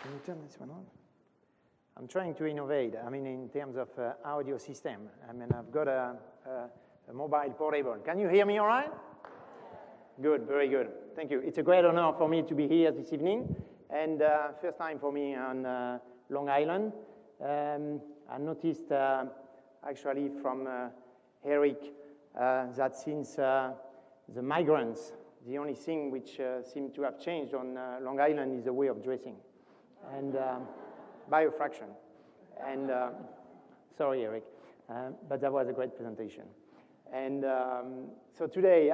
Can you turn this one on? I'm trying to innovate, in terms of audio system. I've got a mobile portable. Can you hear me all right? Good, very good. Thank you. It's a great honor for me to be here this evening, and first time for me on Long Island. I noticed, actually, from Eric, that since the migrants, the only thing which seemed to have changed on Long Island is the way of dressing, and by a fraction. And sorry, Eric, but that was a great presentation. And so today,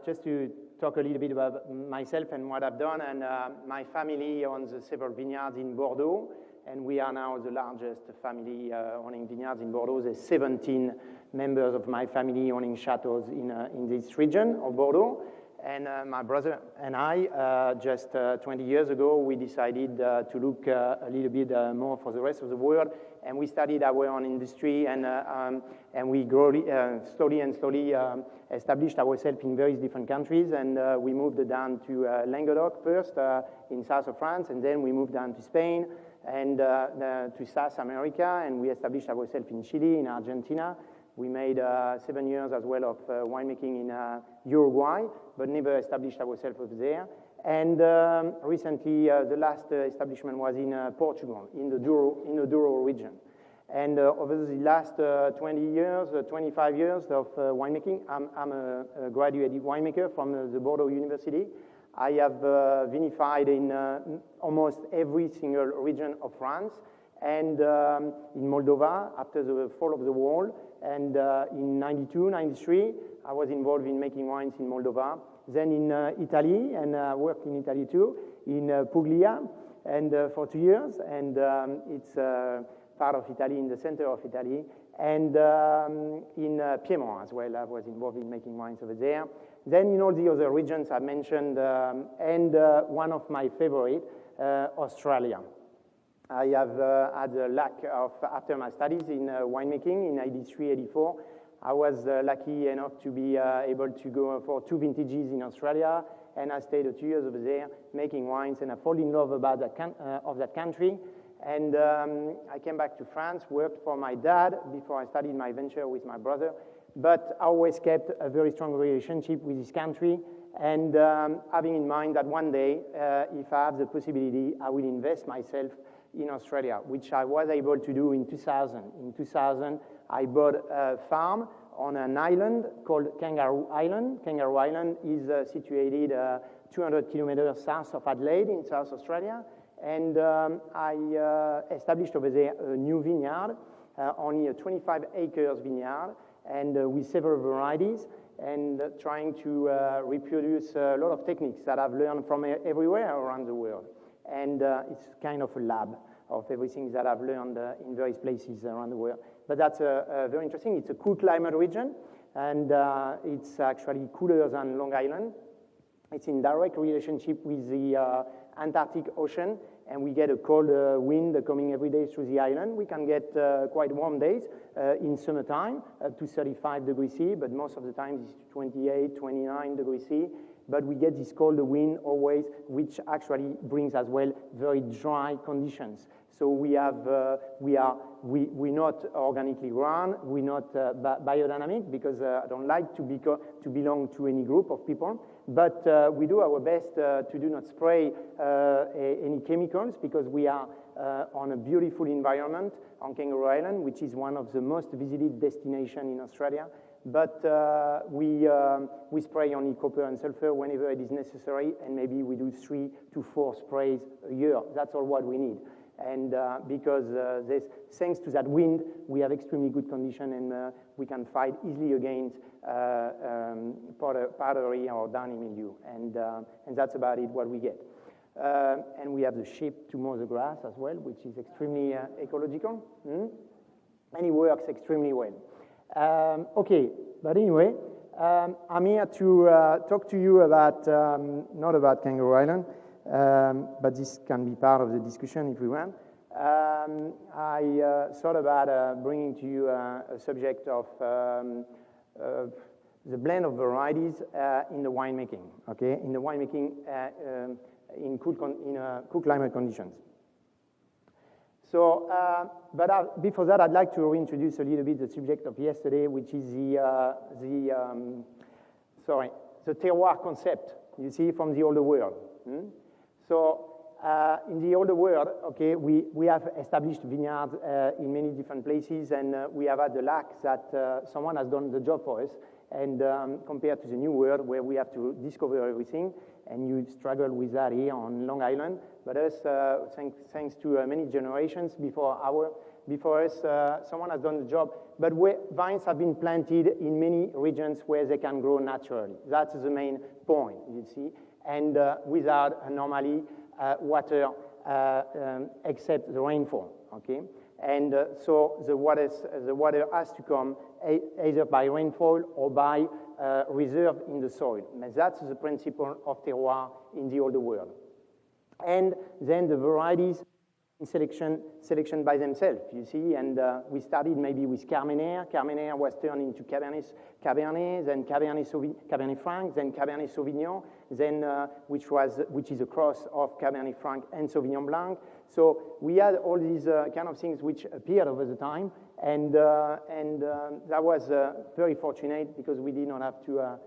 just to talk a little bit about myself and what I've done, and my family owns several vineyards in Bordeaux, and we are now the largest family owning vineyards in Bordeaux. There's 17 members of my family owning chateaus in this region of Bordeaux. And my brother and I, just 20 years ago, we decided to look a little bit more for the rest of the world, and we started our own industry, and we slowly established ourselves in various different countries, and we moved down to Languedoc first, in south of France, and then we moved down to Spain and to South America, and we established ourselves in Chile, in Argentina. We made 7 years as well of winemaking in Uruguay, but never established ourselves over there. And recently, the last establishment was in Portugal, in the Douro region. And over the last 20 years, 25 years of winemaking, I'm a graduate winemaker from the Bordeaux University. I have vinified in almost every single region of France, and in Moldavia after the fall of the wall, and in 92, 93, I was involved in making wines in Moldavia. Then in Italy, and worked in Italy too, in Puglia, and for 2 years, and it's part of Italy, in the center of Italy, and in Piedmont as well. I was involved in making wines over there. Then in all the other regions I mentioned, and one of my favorite, Australia. I have had the luck of, after my studies in winemaking in 83, 84, I was lucky enough to be able to go for 2 vintages in Australia, and I stayed 2 years over there making wines, and I fell in love about that country. And I came back to France, worked for my dad before I started my venture with my brother, but I always kept a very strong relationship with this country, and having in mind that one day, if I have the possibility, I will invest myself in Australia, which I was able to do in 2000. In 2000, I bought a farm on an island called Kangaroo Island. Kangaroo Island is situated 200 kilometers south of Adelaide in South Australia, and I established over there a new vineyard, only a 25 acres vineyard, and with several varieties, and trying to reproduce a lot of techniques that I've learned from everywhere around the world. And it's kind of a lab of everything that I've learned in various places around the world. But that's very interesting. It's a cool climate region, and it's actually cooler than Long Island. It's in direct relationship with the Antarctic Ocean, and we get a cold wind coming every day through the island. We can get quite warm days in summertime, up to 35 degrees C, but most of the time it's 28, 29 degrees C. But we get this cold wind always, which actually brings as well very dry conditions. So we're not organically grown, we're not biodynamic, because I don't like to belong to any group of people. But we do our best to do not spray any chemicals, because we are on a beautiful environment on Kangaroo Island, which is one of the most visited destinations in Australia. But we spray only copper and sulfur whenever it is necessary, and maybe we do 3 to 4 sprays a year. That's all what we need. And because thanks to that wind, we have extremely good condition, and we can fight easily against powdery or downy mildew. And that's about it, what we get. And we have the sheep to mow the grass as well, which is extremely ecological. And it works extremely well. Okay, but anyway, I'm here to talk to you about, not about Kangaroo Island, but this can be part of the discussion if we want. I thought about bringing to you a subject of the blend of varieties in the winemaking, okay? In the winemaking in cool climate conditions. So, before that, I'd like to reintroduce a little bit the subject of yesterday, which is the terroir concept, you see, from the older world. So, in the older world, okay, we have established vineyards in many different places, and we have had the luck that someone has done the job for us, and compared to the new world where we have to discover everything, and you struggle with that here on Long Island. But us, thanks to many generations before us, someone has done the job. But vines have been planted in many regions where they can grow naturally. That's the main point, you see, and without normally water except the rainfall, okay? And so the water has to come either by rainfall or by reserve in the soil. And that's the principle of terroir in the older world. And then the varieties selection by themselves, you see, and we started maybe with Carmenère. Carmenère was turned into Cabernet, then Cabernet Franc, then Cabernet Sauvignon, then which is a cross of Cabernet Franc and Sauvignon Blanc. So we had all these kind of things which appeared over the time, and that was very fortunate because we did not have to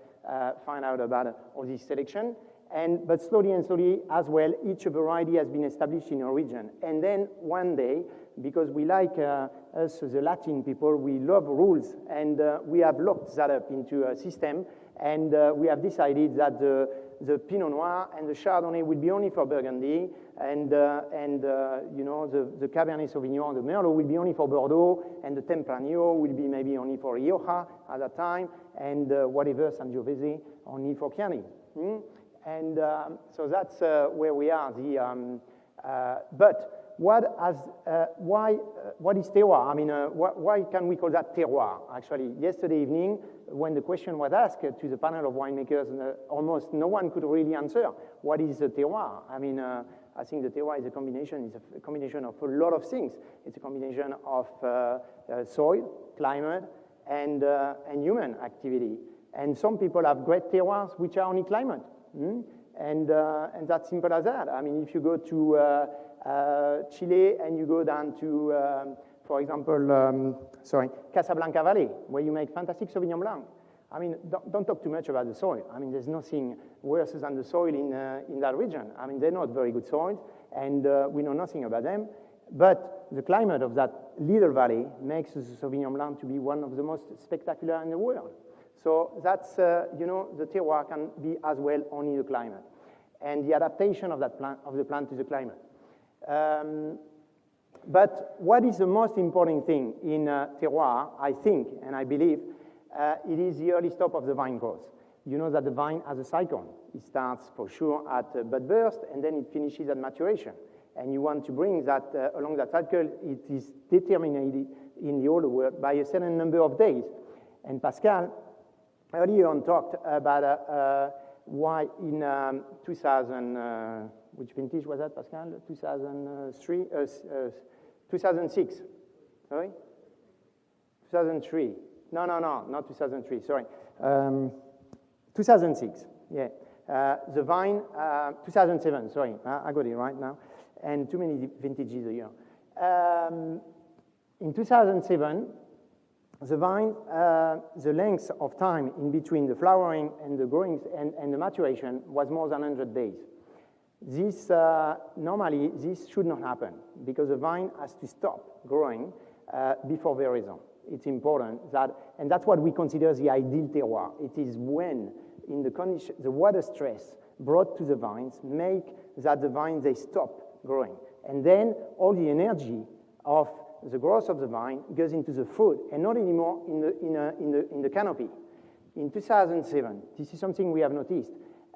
find out about all this selection. But slowly and slowly as well, each variety has been established in a region. And then one day, because we like us, the Latin people, we love rules, and we have locked that up into a system, and we have decided that the Pinot Noir and the Chardonnay will be only for Burgundy, and you know, the Cabernet Sauvignon, the Merlot will be only for Bordeaux, and the Tempranillo will be maybe only for Rioja at that time, and whatever, Sangiovese, only for Chianti. And so that's where we are. But what is terroir? I mean, why can we call that terroir? Actually, yesterday evening, when the question was asked to the panel of winemakers, almost no one could really answer. What is a terroir? I mean, I think the terroir is a combination of a lot of things. It's a combination of soil, climate, and human activity. And some people have great terroirs which are only climate. And that's simple as that. I mean, if you go to Chile and you go down to, for example, Casablanca Valley, where you make fantastic Sauvignon Blanc. I mean, don't talk too much about the soil. I mean, there's nothing worse than the soil in that region. I mean, they're not very good soils, and we know nothing about them. But the climate of that little valley makes the Sauvignon Blanc to be one of the most spectacular in the world. So that's, you know, the terroir can be as well only the climate and the adaptation of the plant to the climate. But what is the most important thing in terroir, I think, and I believe, it is the early stop of the vine growth. You know that the vine has a cycle. It starts for sure at bud burst, and then it finishes at maturation. And you want to bring that along that cycle. It is determined in the older world by a certain number of days. And Pascal earlier on talked about why in 2000, which vintage was that, Pascal? 2003? 2006. Sorry? 2003. No, not 2003, sorry. 2006, yeah. The vine, 2007, sorry, I got it right now. And too many vintages a year. In 2007, the vine, the length of time in between the flowering and the growing and the maturation was more than 100 days. This, normally, this should not happen because the vine has to stop growing before veraison. It's important that, and that's what we consider the ideal terroir. It is when, in the condition, the water stress brought to the vines make that the vines, they stop growing. And then all the energy of the growth of the vine goes into the fruit and not anymore in the canopy. In 2007, this is something we have noticed,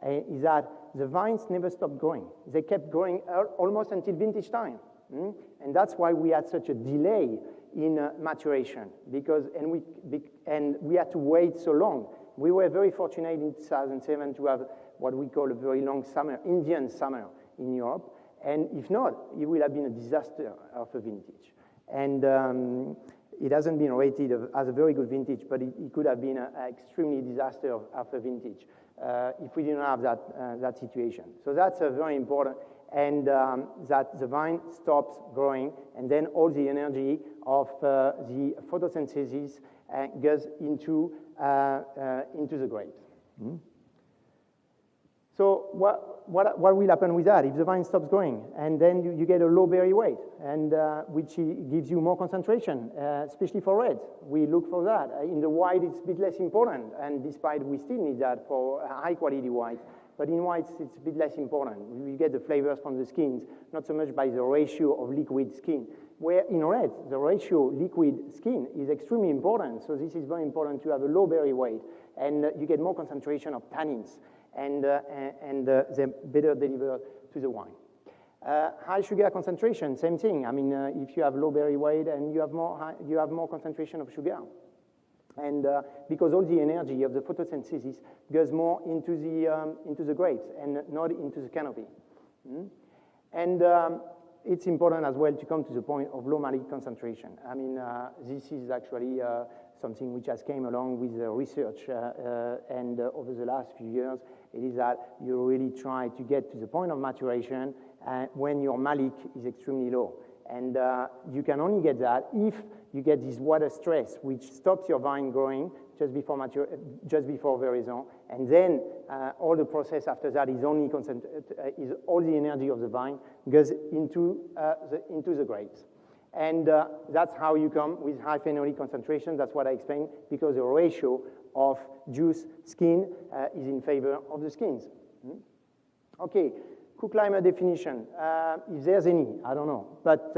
is that the vines never stopped growing. They kept growing almost until vintage time. And that's why we had such a delay in maturation, and we had to wait so long. We were very fortunate in 2007 to have what we call a very long summer, Indian summer in Europe, and if not, it would have been a disaster of a vintage. And it hasn't been rated as a very good vintage, but it could have been an extremely disaster after vintage if we didn't have that situation. So that's very important, and that the vine stops growing, and then all the energy of the photosynthesis goes into the grapes. So what will happen with that if the vine stops growing? And then you get a low berry weight, and which gives you more concentration, especially for reds. We look for that. In the white, it's a bit less important, and despite we still need that for high-quality white. But in whites, it's a bit less important. We get the flavors from the skins, not so much by the ratio of liquid skin. Where in red, the ratio liquid skin is extremely important. So this is very important to have a low berry weight, and you get more concentration of tannins, and they're better delivered to the wine. High sugar concentration, same thing. I mean, if you have low berry weight and you have more concentration of sugar. And because all the energy of the photosynthesis goes more into the grapes and not into the canopy. And it's important as well to come to the point of low malic concentration. I mean, this is actually something which has came along with the research, and over the last few years, it is that you really try to get to the point of maturation when your malic is extremely low. And you can only get that if you get this water stress, which stops your vine growing just before veraison, and then all the process after that is only is all the energy of the vine goes into the grapes. And that's how you come with high phenolic concentration. That's what I explained, because the ratio of juice skin is in favor of the skins. Okay, cool climate definition. If there's any, I don't know, but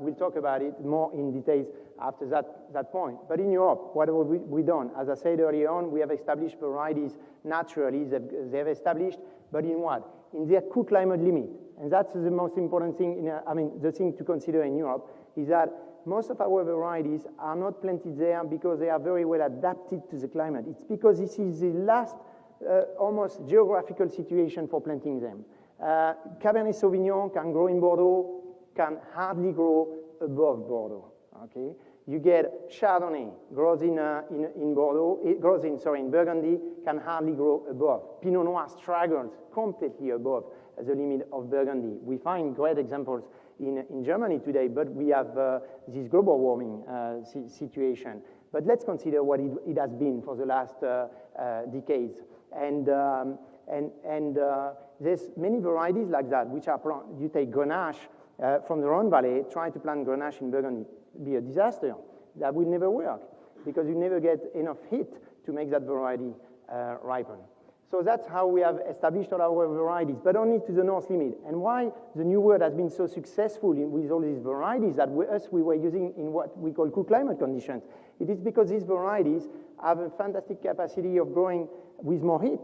we'll talk about it more in details after that point. But in Europe, what have we done? As I said earlier on, we have established varieties naturally. They've established, but in what? In their cool climate limit. And that's the most important thing, the thing to consider in Europe is that most of our varieties are not planted there because they are very well adapted to the climate. It's because this is the last almost geographical situation for planting them. Cabernet Sauvignon can grow in Bordeaux, can hardly grow above Bordeaux. Okay, you get Chardonnay grows in Bordeaux. It grows in Burgundy, can hardly grow above. Pinot Noir struggles completely above the limit of Burgundy. We find great examples in Germany today, but we have this global warming situation. But let's consider what it has been for the last decades. And there's many varieties like that, which are you take Grenache from the Rhone Valley, try to plant Grenache in Burgundy, be a disaster. That will never work because you never get enough heat to make that variety ripen. So that's how we have established all our varieties, but only to the north limit. And why the New World has been so successful with all these varieties that we were using in what we call cool climate conditions. It is because these varieties have a fantastic capacity of growing with more heat.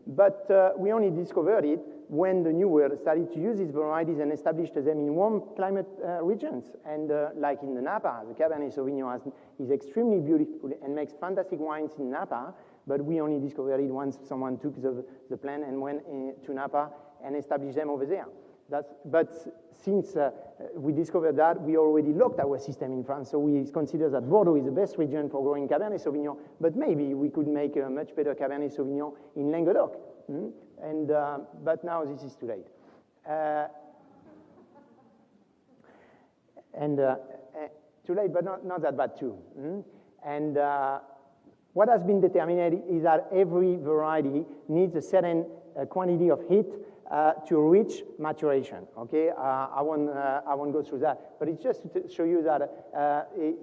But we only discovered it when the New World started to use these varieties and established them in warm climate regions. And like in the Napa, the Cabernet Sauvignon is extremely beautiful and makes fantastic wines in Napa, but we only discovered it once someone took the plant and went to Napa and established them over there. But since we discovered that, we already locked our system in France, so we consider that Bordeaux is the best region for growing Cabernet Sauvignon, but maybe we could make a much better Cabernet Sauvignon in Languedoc. But now this is too late. Too late, but not that bad too. And what has been determined is that every variety needs a certain quantity of heat to reach maturation. Okay, I won't go through that, but it's just to show you that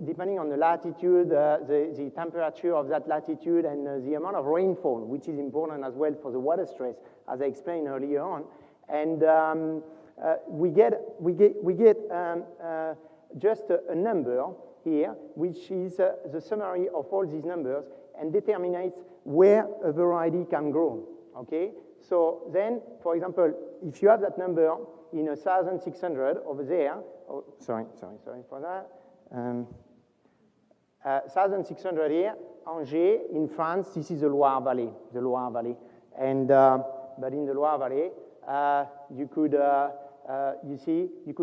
depending on the latitude, the temperature of that latitude, and the amount of rainfall, which is important as well for the water stress, as I explained earlier on, and we get just a number here, which is the summary of all these numbers, and determines where a variety can grow. Okay. So then, for example, if you have that number in 1,600 over there, sorry for that, 1,600 here, Angers in France, this is the Loire Valley, and but in the Loire Valley, you could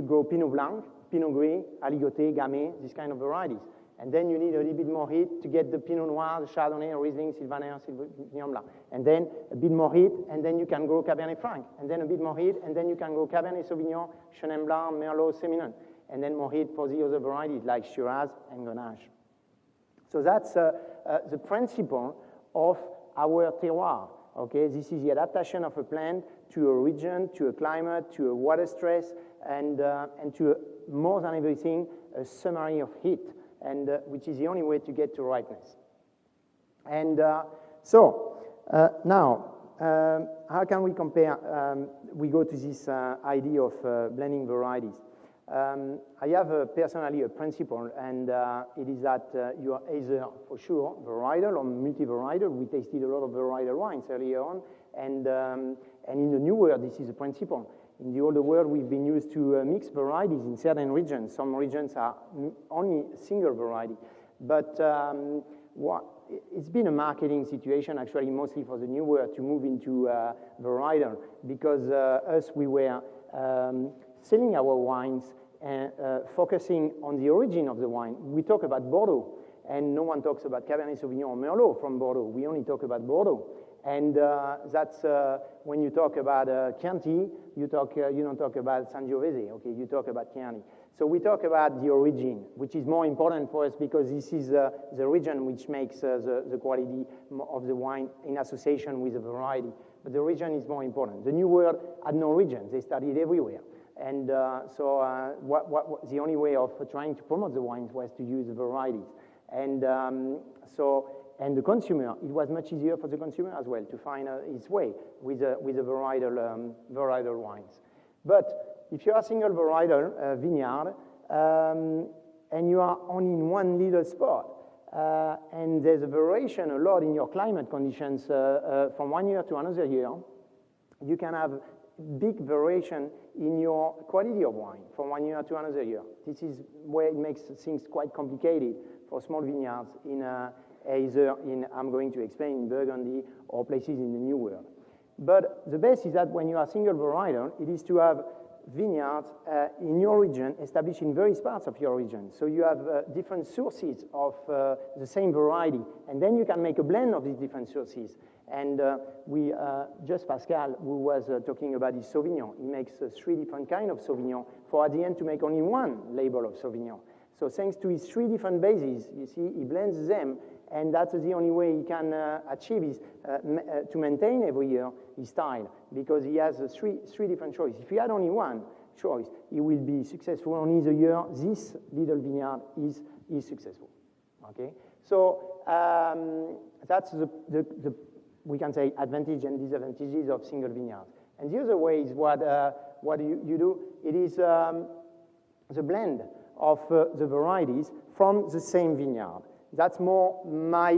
grow Pinot Blanc, Pinot Gris, Aligoté, Gamay, these kind of varieties. And then you need a little bit more heat to get the Pinot Noir, the Chardonnay, Riesling, Sylvaner, Sauvignon Blanc. And then a bit more heat, and then you can grow Cabernet Franc. And then a bit more heat, and then you can grow Cabernet Sauvignon, Chenin Blanc, Merlot, Semillon. And then more heat for the other varieties like Shiraz and Grenache. So that's the principle of our terroir. Okay, this is the adaptation of a plant to a region, to a climate, to a water stress, and to more than everything, a summary of heat, and which is the only way to get to ripeness. And now, how can we compare? We go to this idea of blending varieties. I have personally a principle, and it is that you are either, for sure, varietal or multi-varietal. We tasted a lot of varietal wines earlier on, and in the new world, this is a principle. In the older world, we've been used to mix varieties in certain regions. Some regions are only single variety. But it's been a marketing situation, actually, mostly for the new world, to move into varietal, because we were selling our wines and focusing on the origin of the wine. We talk about Bordeaux, and no one talks about Cabernet Sauvignon or Merlot from Bordeaux. We only talk about Bordeaux. And that's when you talk about Chianti, you don't talk about Sangiovese, okay? You talk about Chianti. So we talk about the origin, which is more important for us because this is the region which makes the quality of the wine in association with the variety. But the region is more important. The New World had no regions. They studied everywhere. And the only way of trying to promote the wines was to use the varieties. And and the consumer, it was much easier for the consumer as well to find its way with the varietal wines. But if you are a single varietal vineyard and you are only in one little spot, and there's a variation a lot in your climate conditions from one year to another year, you can have big variation in your quality of wine from one year to another year. This is where it makes things quite complicated for small vineyards either I'm going to explain, in Burgundy or places in the New World. But the best is that when you are single varietal, it is to have vineyards in your region established in various parts of your region. So you have different sources of the same variety, and then you can make a blend of these different sources. And just Pascal, who was talking about his Sauvignon, he makes 3 different kinds of Sauvignon for at the end to make only one label of Sauvignon. So thanks to his 3 different bases, you see, he blends them, and that's the only way he can achieve his, to maintain every year his style, because he has three different choices. If he had only one choice, he will be successful only the year this little vineyard is successful. Okay, so that's the we can say advantage and disadvantages of single vineyards. And the other way is what you do. It is the blend of the varieties from the same vineyard. That's more my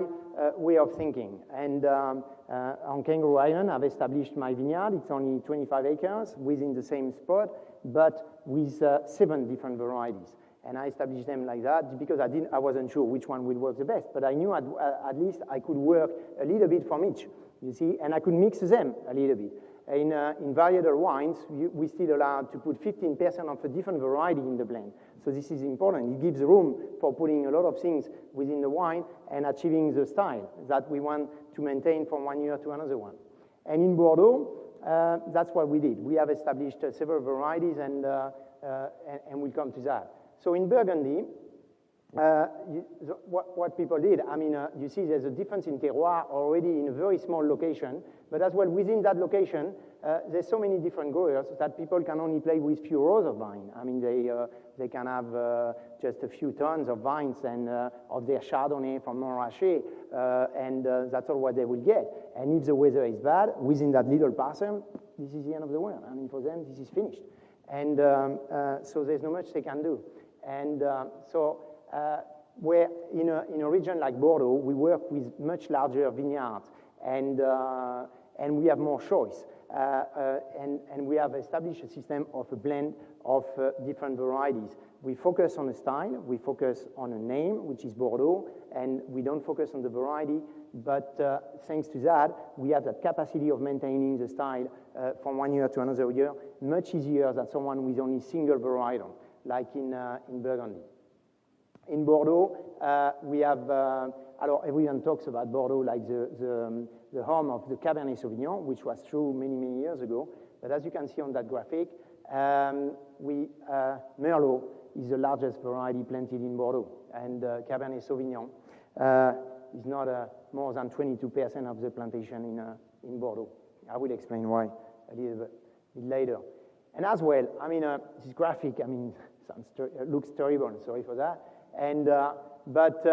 way of thinking. And on Kangaroo Island, I've established my vineyard. It's only 25 acres within the same spot, but with 7 different varieties. And I established them like that because I wasn't sure which one would work the best, but I knew at least I could work a little bit from each, you see, and I could mix them a little bit. In varietal wines, we still allowed to put 15% of a different variety in the blend. So this is important. It gives room for putting a lot of things within the wine and achieving the style that we want to maintain from one year to another one. And in Bordeaux, that's what we did. We have established several varieties, and we'll come to that. So in Burgundy, what people did, I mean, you see there's a difference in terroir already in a very small location, but as well within that location, there's so many different growers that people can only play with few rows of vine. I mean, they can have just a few tons of vines and of their Chardonnay from Montrachet, and that's all what they will get. And if the weather is bad, within that little parcel, this is the end of the world. I mean, for them, this is finished. And so there's not much they can do. And where in a region like Bordeaux, we work with much larger vineyards, and we have more choice. And we have established a system of a blend of different varieties. We focus on a style, we focus on a name, which is Bordeaux, and we don't focus on the variety, but thanks to that, we have that capacity of maintaining the style from one year to another year, much easier than someone with only single varietal, like in Burgundy. In Bordeaux, we have, everyone talks about Bordeaux like the home of the Cabernet Sauvignon, which was true many, many years ago. But as you can see on that graphic, Merlot is the largest variety planted in Bordeaux, and Cabernet Sauvignon is not more than 22% of the plantation in Bordeaux. I will explain why a little bit later. And as well, I mean, this graphic, I mean, looks terrible, sorry for that. And, but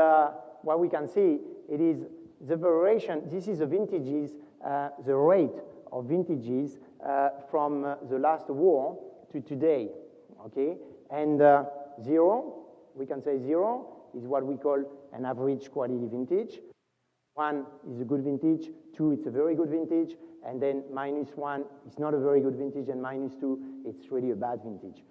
what we can see, it is the variation, this is the vintages, the rate of vintages from the last war to today, okay? And 0, we can say 0 is what we call an average quality vintage. 1 is a good vintage, 2 it's a very good vintage, and then -1 is not a very good vintage, and -2 it's really a bad vintage.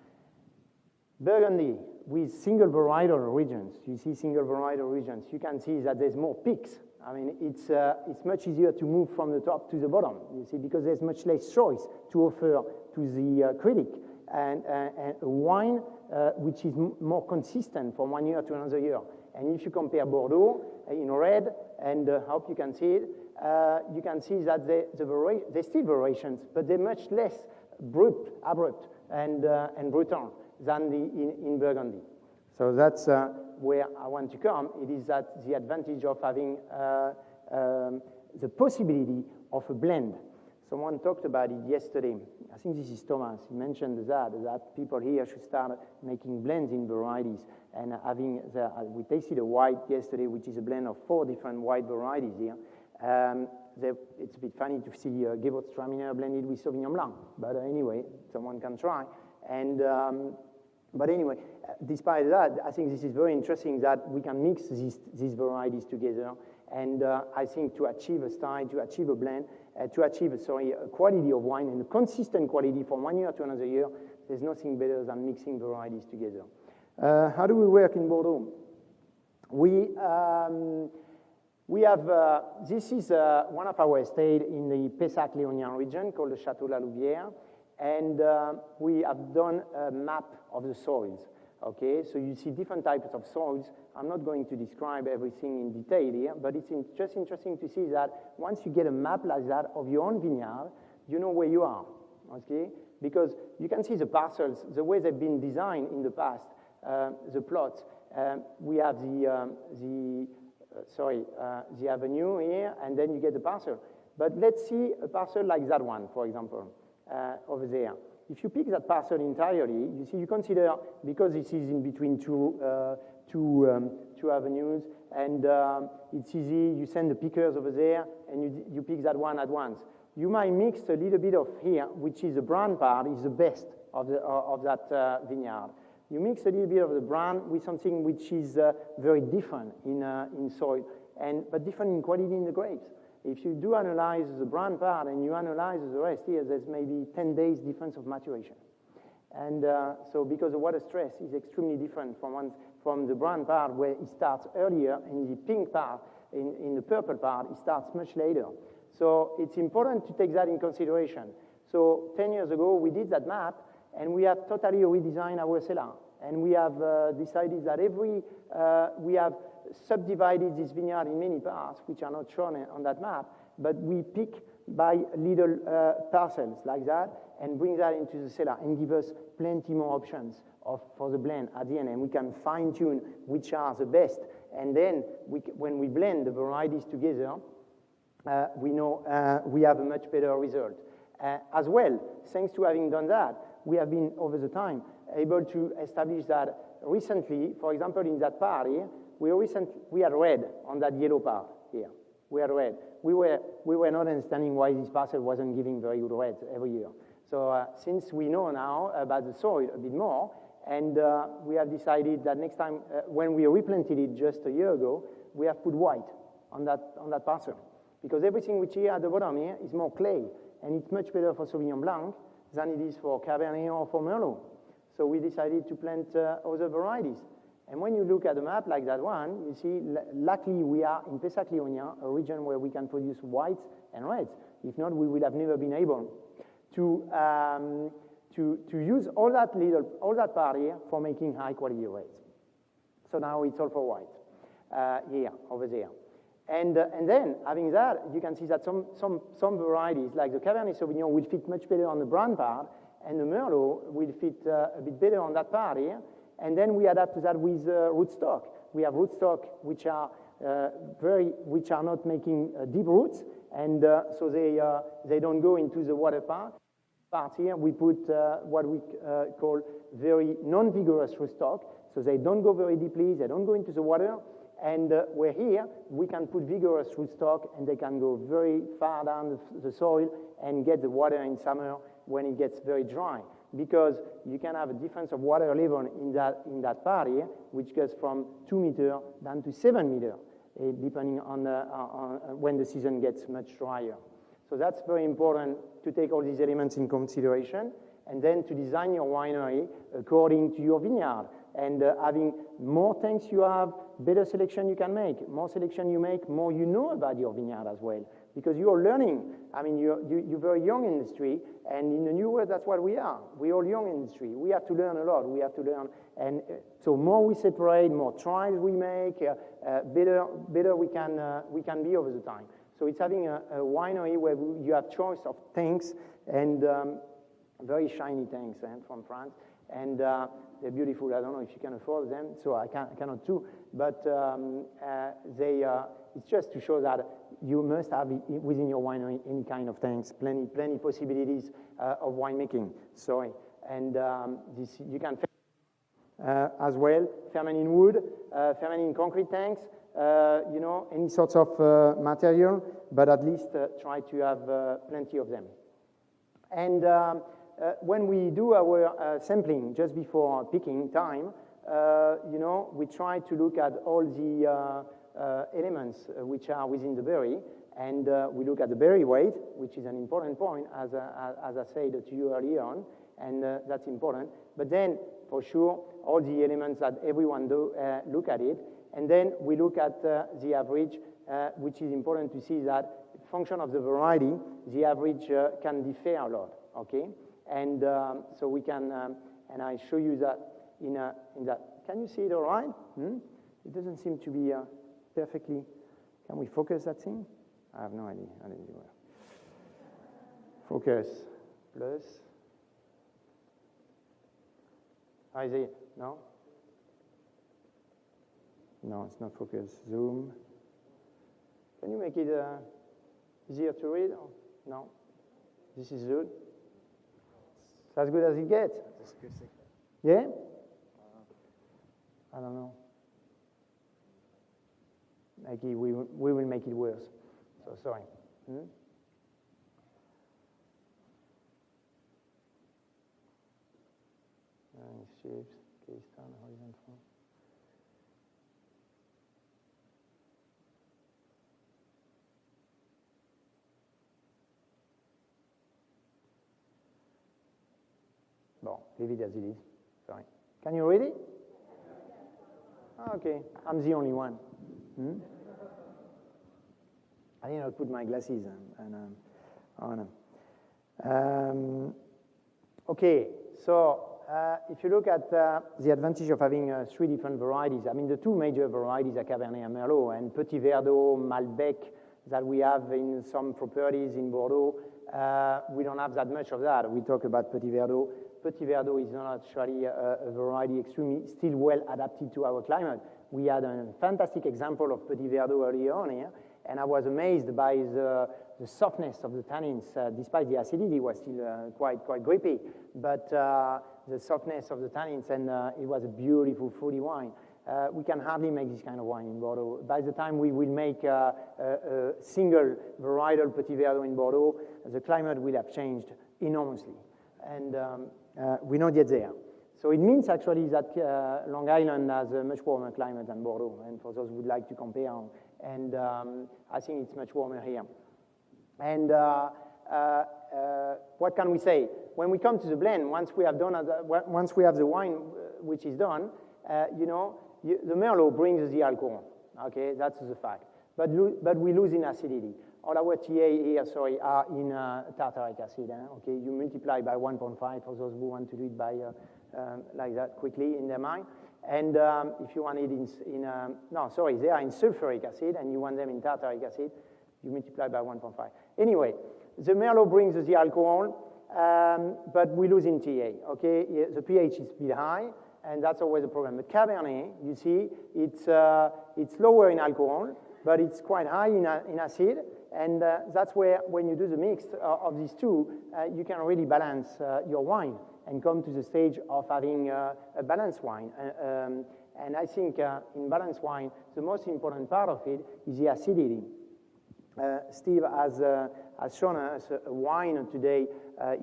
Burgundy with single varietal regions, you see single varietal regions, you can see that there's more peaks. I mean, it's much easier to move from the top to the bottom, you see, because there's much less choice to offer to the critic, and a wine which is more consistent from one year to another year. And if you compare Bordeaux in red, and I hope you can see it, you can see that there's still variations, but they're much less abrupt and brutal than in Burgundy. So that's where I want to come. It is that the advantage of having the possibility of a blend. Someone talked about it yesterday. I think this is Thomas. He mentioned that people here should start making blends in varieties. And we tasted a white yesterday, which is a blend of 4 different white varieties here. It's a bit funny to see Gewürztraminer blended with Sauvignon Blanc. But anyway, someone can try. And but anyway, despite that, I think this is very interesting that we can mix these varieties together. And I think to achieve a style, to achieve a blend, to achieve a quality of wine and a consistent quality from one year to another year, there's nothing better than mixing varieties together. How do we work in Bordeaux? We have, this is one of our estates in the Pessac-Léognan region called the Château La Louvière. And we have done a map of the soils, okay? So you see different types of soils. I'm not going to describe everything in detail here, but it's just interesting to see that once you get a map like that of your own vineyard, you know where you are, okay? Because you can see the parcels, the way they've been designed in the past, the plots. We have the avenue here, and then you get the parcel. But let's see a parcel like that one, for example. Over there. If you pick that parcel entirely, you see, you consider, because this is in between two avenues, and it's easy, you send the pickers over there, and you pick that one at once. You might mix a little bit of here, which is the brown part, is the best of that vineyard. You mix a little bit of the brown with something which is very different in soil, but different in quality in the grapes. If you do analyze the brown part and you analyze the rest here, there's maybe 10 days difference of maturation. And so because the water stress is extremely different from the brown part where it starts earlier, and the pink part, in the purple part, it starts much later. So it's important to take that in consideration. So 10 years ago, we did that map, and we have totally redesigned our cellar. And we have decided that we have subdivided this vineyard in many parts, which are not shown on that map, but we pick by little parcels like that and bring that into the cellar and give us plenty more options for the blend at the end, and we can fine-tune which are the best. And then when we blend the varieties together, we know we have a much better result. As well, thanks to having done that, we have been, over the time, able to establish that recently, for example, in that part here, we had red on that yellow part here. We had red. We were not understanding why this parcel wasn't giving very good reds every year. So since we know now about the soil a bit more, and we have decided that next time, when we replanted it just a year ago, we have put white on that parcel. Because everything which here at the bottom here is more clay, and it's much better for Sauvignon Blanc than it is for Cabernet or for Merlot. So we decided to plant other varieties. And when you look at the map like that one, you see, luckily we are in Pessac-Léognan, a region where we can produce whites and reds. If not, we would have never been able to use all that part here for making high quality reds. So now it's all for white, here, over there. And then, having that, you can see that some varieties, like the Cabernet Sauvignon, will fit much better on the brown part, and the Merlot will fit a bit better on that part here. And then we adapt to that with rootstock. We have rootstock which are not making deep roots, and so they don't go into the water part. Here we put what we call very non-vigorous rootstock, so they don't go very deeply, they don't go into the water, and where here we can put vigorous rootstock, and they can go very far down the soil and get the water in summer when it gets very dry, because you can have a difference of water level in that part here, which goes from 2 meters down to 7 meters, depending on when the season gets much drier. So that's very important to take all these elements in consideration, and then to design your winery according to your vineyard. And having more tanks you have, better selection you can make. More selection you make, more you know about your vineyard as well. Because you're learning. I mean, you're very young industry, and in the new world, that's what we are. We're all young industry. We have to learn a lot. We have to learn. And so more we separate, more trials we make, better we can be over the time. So it's having a winery where you have choice of tanks, and very shiny tanks from France. And they're beautiful. I don't know if you can afford them, so I cannot too. But it's just to show that you must have within your winery any kind of tanks, plenty possibilities of winemaking. Sorry, and this you can as well ferment in wood, ferment in concrete tanks. Any sorts of material, but at least try to have plenty of them. And when we do our sampling just before picking time, we try to look at all the elements which are within the berry, and we look at the berry weight, which is an important point, as I said to you earlier on, and that's important. But then, for sure, all the elements that everyone look at it, and then we look at the average, which is important to see that function of the variety, the average can differ a lot, okay? And so we can, and I show you that in that. Can you see it all right? It doesn't seem to be perfectly. Can we focus that thing? I have no idea. I don't know. Focus. Plus. Is it? No? No, it's not focus. Zoom. Can you make it easier to read? No? This is good? It's as good as it gets? Yeah? I don't know. Maybe we will make it worse. So sorry. Shapes, case down, horizontal. Bon, leave it as it is. Sorry. Can you read it? Okay, I'm the only one. I did not put my glasses on. Okay, so if you look at the advantage of having 3 different varieties, I mean, the 2 major varieties are Cabernet and Merlot, and Petit Verdot, Malbec that we have in some properties in Bordeaux. We don't have that much of that. We talk about Petit Verdot. Petit Verdot is not actually a variety extremely still well adapted to our climate. We had a fantastic example of Petit Verdot earlier on here, and I was amazed by the softness of the tannins. Despite the acidity, was still quite grippy, but the softness of the tannins, and it was a beautiful fruity wine. We can hardly make this kind of wine in Bordeaux. By the time we will make a single varietal Petit Verdot in Bordeaux, the climate will have changed enormously, and we're not yet there. So it means actually that Long Island has a much warmer climate than Bordeaux, and for those who would like to compare, and I think it's much warmer here. And what can we say? When we come to the blend, once we have the wine which is done, the Merlot brings the alcohol. Okay, that's the fact. But we lose in acidity. All our TA here, are in tartaric acid. Okay, you multiply by 1.5 for those who want to do it by like that quickly in their mind. And if you want it they are in sulfuric acid, and you want them in tartaric acid, you multiply by 1.5. Anyway, the Merlot brings the alcohol, but we lose in TA, okay? The pH is a bit high, and that's always a problem. But Cabernet, you see, it's lower in alcohol, but it's quite high in acid, and that's where, when you do the mix of these two, you can really balance your wine and come to the stage of having a balanced wine. And I think in balanced wine, the most important part of it is the acidity. Steve has shown us a wine today,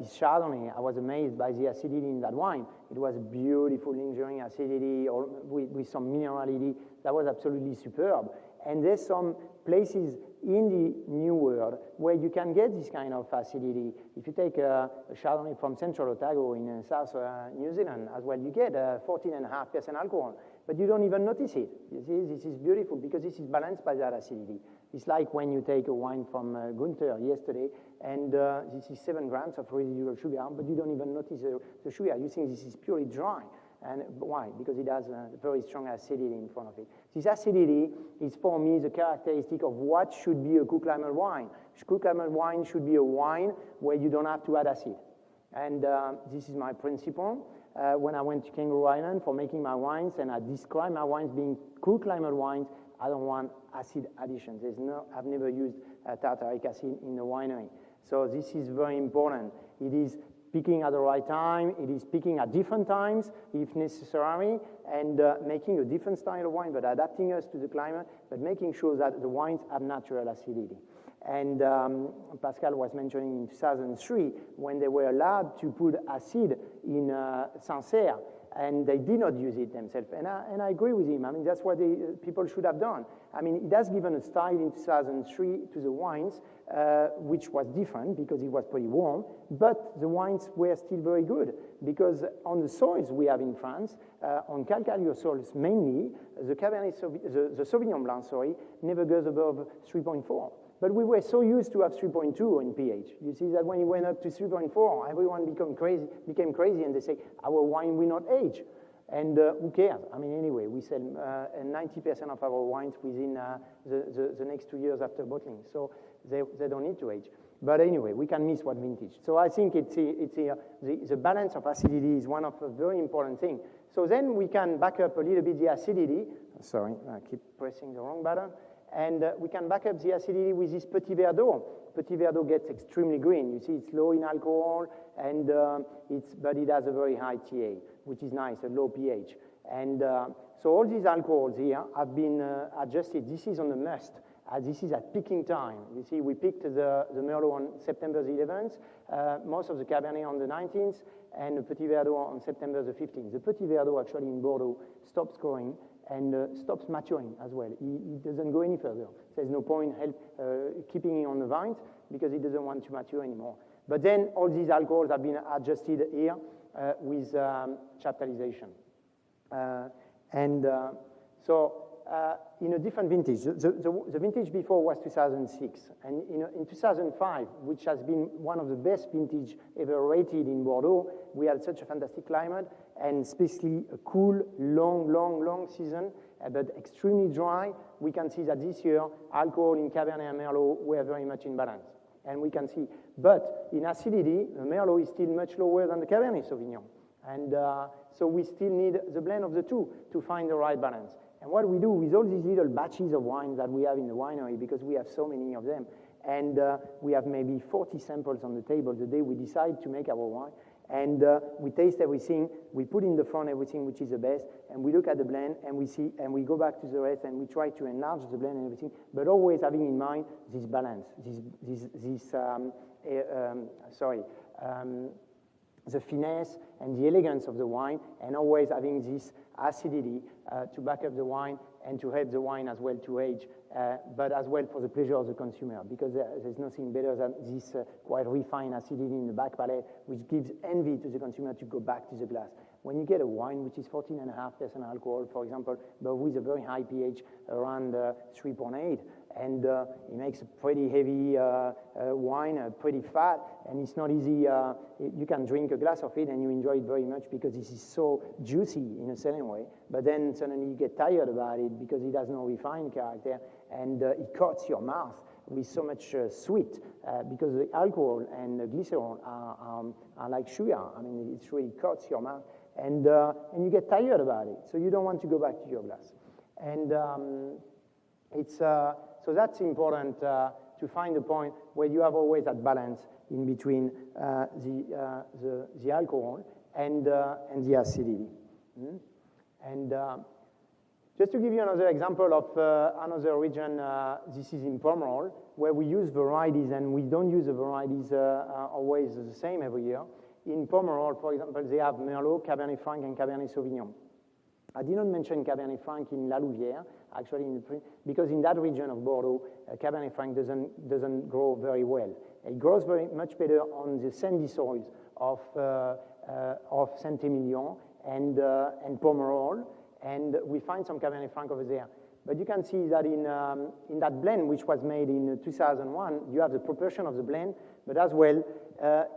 is Chardonnay. I was amazed by the acidity in that wine. It was beautiful, lingering acidity or with some minerality. That was absolutely superb. And there's some places in the New World where you can get this kind of acidity. If you take a Chardonnay from Central Otago in South New Zealand as well, you get 14.5% alcohol, but you don't even notice it. You see, this is beautiful because this is balanced by that acidity. It's like when you take a wine from Gunther yesterday, and this is 7 grams of residual sugar, but you don't even notice the sugar. You think this is purely dry. And why? Because it has a very strong acidity in front of it. This acidity is, for me, the characteristic of what should be a cool climate wine. Cool climate wine should be a wine where you don't have to add acid. And this is my principle. When I went to Kangaroo Island for making my wines, and I describe my wines being cool climate wines, I don't want acid additions. I've never used tartaric acid in the winery. So this is very important. It is picking at the right time, it is picking at different times if necessary, and making a different style of wine, but adapting us to the climate, but making sure that the wines have natural acidity. And Pascal was mentioning in 2003, when they were allowed to put acid in Sancerre, and they did not use it themselves. And I agree with him. I mean, that's what people should have done. I mean, it has given a style in 2003 to the wines, which was different because it was pretty warm, but the wines were still very good because on the soils we have in France, on calcareous soils mainly, the Sauvignon Blanc, never goes above 3.4. But we were so used to have 3.2 in pH. You see that when it went up to 3.4, everyone became crazy, and they say, our wine will not age. And who cares? I mean, anyway, we sell 90% of our wines within the next 2 years after bottling. So they don't need to age. But anyway, we can miss what vintage. So I think the balance of acidity is one of the very important things. So then we can back up a little bit the acidity. Sorry, I keep pressing the wrong button. And we can back up the acidity with this Petit Verdot. Petit Verdot gets extremely green. You see, it's low in alcohol, and but it has a very high TA, which is nice, a low pH. And so all these alcohols here have been adjusted. This is on the must. This is at picking time. You see, we picked the Merlot on September the 11th, most of the Cabernet on the 19th, and the Petit Verdot on September the 15th. The Petit Verdot actually in Bordeaux stops growing and stops maturing as well. He doesn't go any further. There's no point keeping it on the vines because it doesn't want to mature anymore. But then all these alcohols have been adjusted here with chaptalization. So in a different vintage, the vintage before was 2006. And in 2005, which has been one of the best vintage ever rated in Bordeaux, we had such a fantastic climate, and especially a cool, long season, but extremely dry. We can see that this year, alcohol in Cabernet and Merlot were very much in balance. And we can see, but in acidity, the Merlot is still much lower than the Cabernet Sauvignon. And so we still need the blend of the two to find the right balance. And what we do with all these little batches of wine that we have in the winery, because we have so many of them, and we have maybe 40 samples on the table the day we decide to make our wine, and we taste everything, we put in the front everything which is the best, and we look at the blend, and we see, and we go back to the rest, and we try to enlarge the blend and everything, but always having in mind this balance, the finesse and the elegance of the wine, and always having this acidity to back up the wine and to help the wine as well to age, but as well for the pleasure of the consumer, because there's nothing better than this quite refined acidity in the back palate, which gives envy to the consumer to go back to the glass. When you get a wine which is 14.5% alcohol, for example, but with a very high pH around 3.8, and it makes a pretty heavy wine, pretty fat, and it's not easy. You can drink a glass of it and you enjoy it very much because this is so juicy in a certain way, but then suddenly you get tired about it because it has no refined character, and it coats your mouth with so much sweet because the alcohol and the glycerol are like sugar. I mean, it really coats your mouth, and you get tired about it, so you don't want to go back to your glass. And so that's important to find a point where you have always that balance in between the alcohol and the acidity. And just to give you another example of another region, this is in Pomerol, where we use varieties, and we don't use the varieties always the same every year. In Pomerol, for example, they have Merlot, Cabernet Franc, and Cabernet Sauvignon. I did not mention Cabernet Franc in La Louvière, actually, because in that region of Bordeaux, Cabernet Franc doesn't grow very well. It grows very much better on the sandy soils of Saint-Émilion and Pomerol, and we find some Cabernet Franc over there. But you can see that in that blend, which was made in 2001, you have the proportion of the blend, but as well,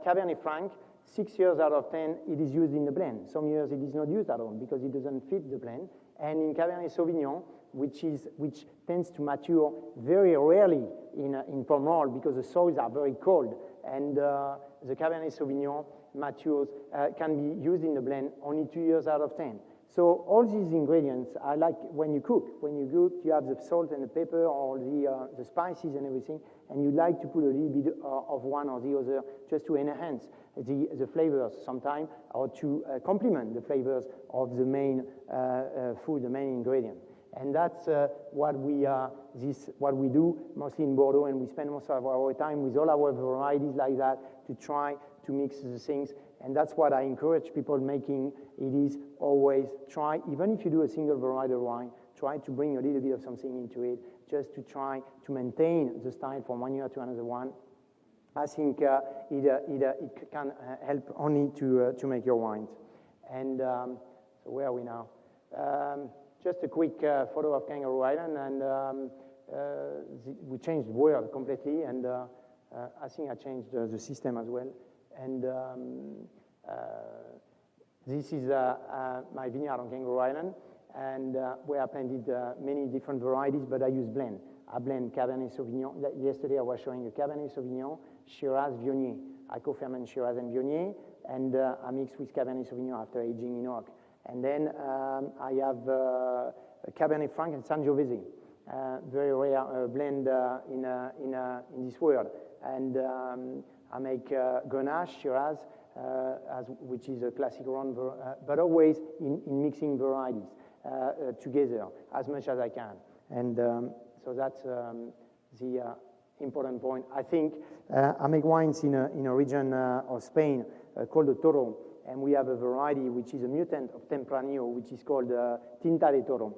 Cabernet Franc, 6 years out of 10, it is used in the blend. Some years it is not used at all because it doesn't fit the blend. And in Cabernet Sauvignon, which tends to mature very rarely in Pomerol because the soils are very cold, and the Cabernet Sauvignon matures, can be used in the blend only 2 years out of 10. So all these ingredients are like when you cook. When you cook, you have the salt and the pepper or the spices and everything, and you like to put a little bit of one or the other just to enhance the flavors sometimes, or to complement the flavors of the main food, the main ingredient. And that's what we do mostly in Bordeaux, and we spend most of our time with all our varieties like that to try to mix the things. And that's what I encourage people making. It is always try, even if you do a single varietal wine, try to bring a little bit of something into it, just to try to maintain the style from one year to another one. I think it can help only to make your wines. And so where are we now? Just a quick photo of Kangaroo Island, and we changed the word completely, and I think I changed the system as well. And this is my vineyard on Kangaroo Island, and where I planted many different varieties, but I use blend. I blend Cabernet Sauvignon. Yesterday I was showing a Cabernet Sauvignon, Shiraz, Viognier. I co-ferment Shiraz and Viognier, and I mix with Cabernet Sauvignon after aging in oak. And then I have Cabernet Franc and Sangiovese, very rare blend in this world. And I make Grenache, Shiraz, which is a classic run, but always in mixing varieties together as much as I can. And so that's the important point. I think I make wines in a region of Spain called the Toro, and we have a variety which is a mutant of Tempranillo, which is called Tinta de Toro.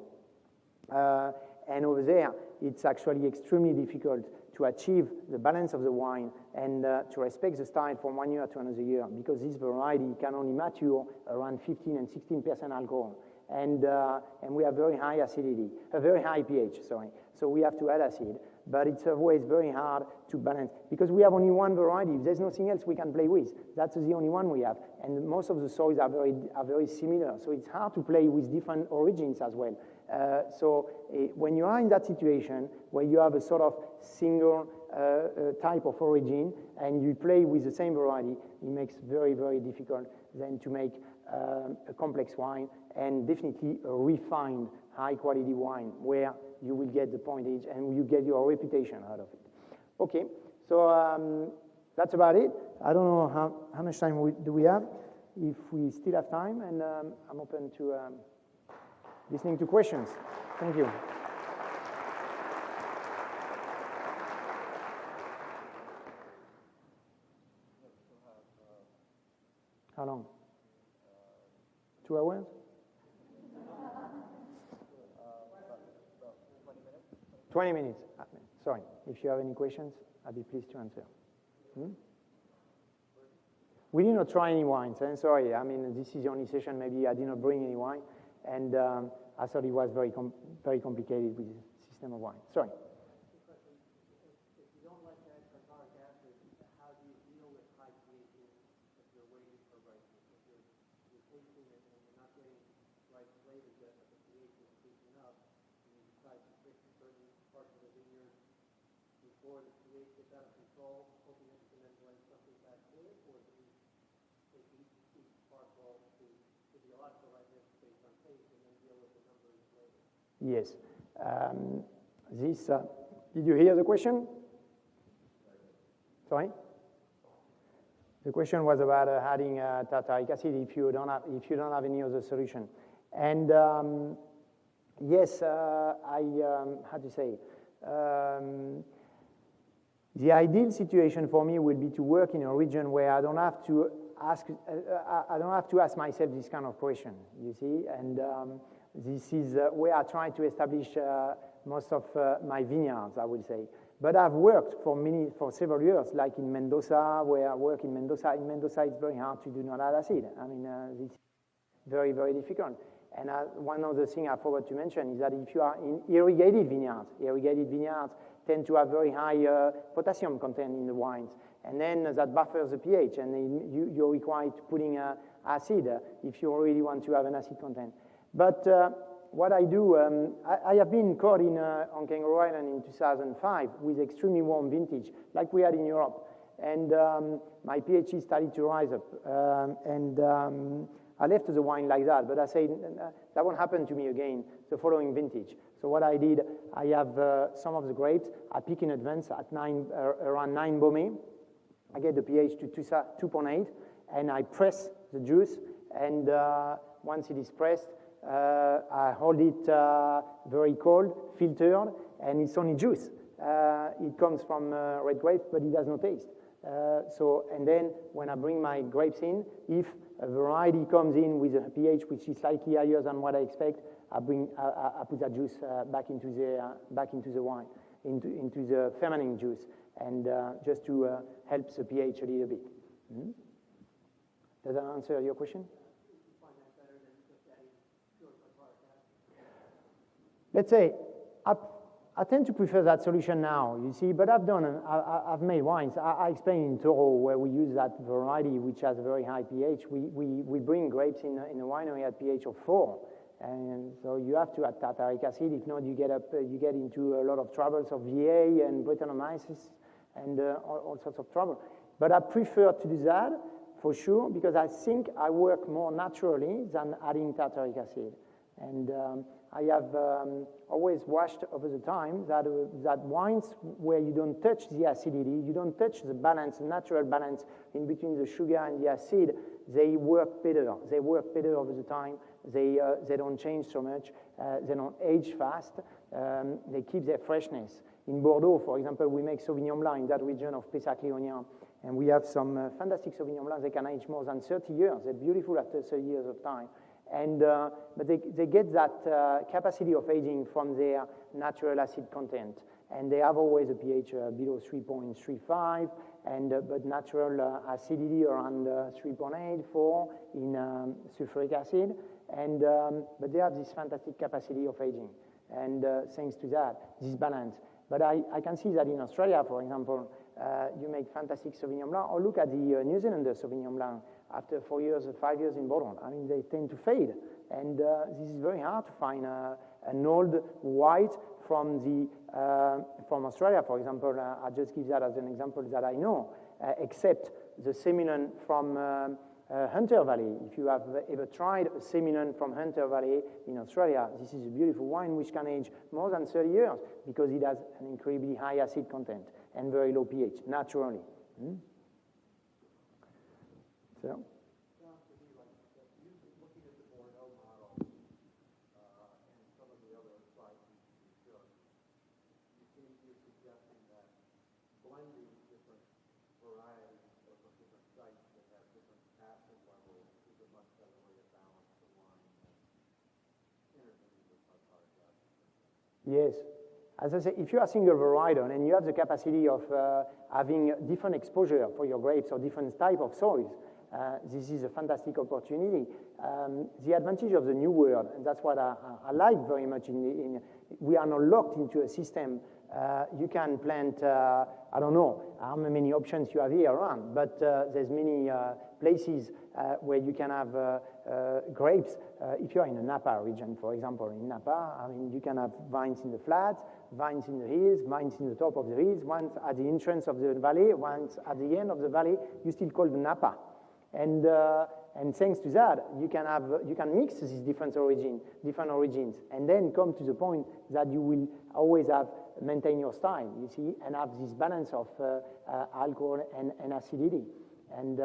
And over there, it's actually extremely difficult to achieve the balance of the wine and to respect the style from one year to another year, because this variety can only mature around 15 and 16% alcohol. And we have very high acidity, a very high pH, sorry. So we have to add acid, but it's always very hard to balance because we have only one variety. There's nothing else we can play with. That's the only one we have. And most of the soils are very similar. So it's hard to play with different origins as well. When you are in that situation where you have a sort of single type of origin and you play with the same variety, it makes very, very difficult then to make a complex wine, and definitely a refined, high-quality wine where you will get the pointage and you get your reputation out of it. Okay, so that's about it. I don't know how much time do we have. If we still have time, and I'm open to listening to questions. Thank you. How long? 2 hours? 20 minutes. Sorry. If you have any questions, I'd be pleased to answer. We did not try any wines. I'm sorry. I mean, this is the only session. Maybe I did not bring any wine, and I thought it was very complicated with the system of wine. Sorry. tasting it and you're not getting the right flavors yet, but the pH is creeping up, and you decide to fix certain parts of the vineyard before the pH gets out of control, hoping that you can then blend something back to it, or do you take each parcel to the biological ripeness based on taste and then deal with the numbers later? Yes. Did you hear the question? Sorry? The question was about adding tartaric acid if you don't have any other solution. And yes, how to say? The ideal situation for me would be to work in a region where I don't have to ask myself this kind of question. You see, and this is where I try to establish most of my vineyards, I would say. But I've worked for several years, like in Mendoza, where I work in Mendoza. In Mendoza, it's very hard to do not add acid. I mean, it's very, very difficult. And one of the things I forgot to mention is that if you are in irrigated vineyards tend to have very high potassium content in the wines. And then that buffers the pH, and you're required to putting acid if you really want to have an acid content. But what I do, I have been caught on Kangaroo Island in 2005 with extremely warm vintage, like we had in Europe. And my pH started to rise up. I left the wine like that, but I said, that won't happen to me again the following vintage. So what I did, I have some of the grapes, I pick in advance at around 9 Baumé. I get the pH to 2.8, and I press the juice, and once it is pressed, I hold it very cold, filtered, and it's only juice. It comes from red grapes, but it has no taste. And then when I bring my grapes in, if a variety comes in with a pH which is slightly higher than what I expect, I put that juice back into the wine, into the fermenting juice, and just to help the pH a little bit. Mm-hmm. Does that answer your question? Let's say, I tend to prefer that solution now, you see, but I've made wines. I explained in Toro where we use that variety which has a very high pH. We bring grapes in a winery at pH of 4, and so you have to add tartaric acid. If not, you get into a lot of troubles of VA and Brettanomyces and all sorts of trouble. But I prefer to do that, for sure, because I think I work more naturally than adding tartaric acid. And I have always watched over the time that wines where you don't touch the acidity, you don't touch the balance, the natural balance in between the sugar and the acid, they work better. They work better over the time. They don't change so much. They don't age fast. They keep their freshness. In Bordeaux, for example, we make Sauvignon Blanc in that region of Pessac-Léognan, and we have some fantastic Sauvignon Blancs. They can age more than 30 years. They're beautiful after 30 years of time. And but they get that capacity of aging from their natural acid content, and they have always a pH below 3.35, and but natural acidity around 3.8, 4 in sulfuric acid, and but they have this fantastic capacity of aging, and thanks to that, this balance. But I can see that in Australia, for example, you make fantastic Sauvignon Blanc, or look at the New Zealander Sauvignon Blanc. After 4 years or 5 years in Bordeaux, I mean, they tend to fade. And this is very hard to find an old white from Australia, for example. I just give that as an example that I know, except the Semillon from Hunter Valley. If you have ever tried a Semillon from Hunter Valley in Australia, this is a beautiful wine which can age more than 30 years because it has an incredibly high acid content and very low pH, naturally. So. Sounds to me like looking at the Bordeaux model and some of the other slides you showed, you're suggesting that blending different varieties from different sites that have different acid levels is a much better way to balance the wine than intervening with tartaric acid. Yes. As I say, if you are single varietal and you have the capacity of having different exposure for your grapes or different type of soils, this is a fantastic opportunity. The advantage of the new world, and that's what I like very much, we are not locked into a system You can plant, I don't know how many options you have here around, but there's many places where you can have grapes. If you're in the Napa region, for example, in Napa, I mean, you can have vines in the flats, vines in the hills, vines in the top of the hills, ones at the entrance of the valley, ones at the end of the valley. You still call the Napa. And thanks to that, you can mix these different origins, and then come to the point that you will always maintain your style, you see, and have this balance of alcohol and acidity. And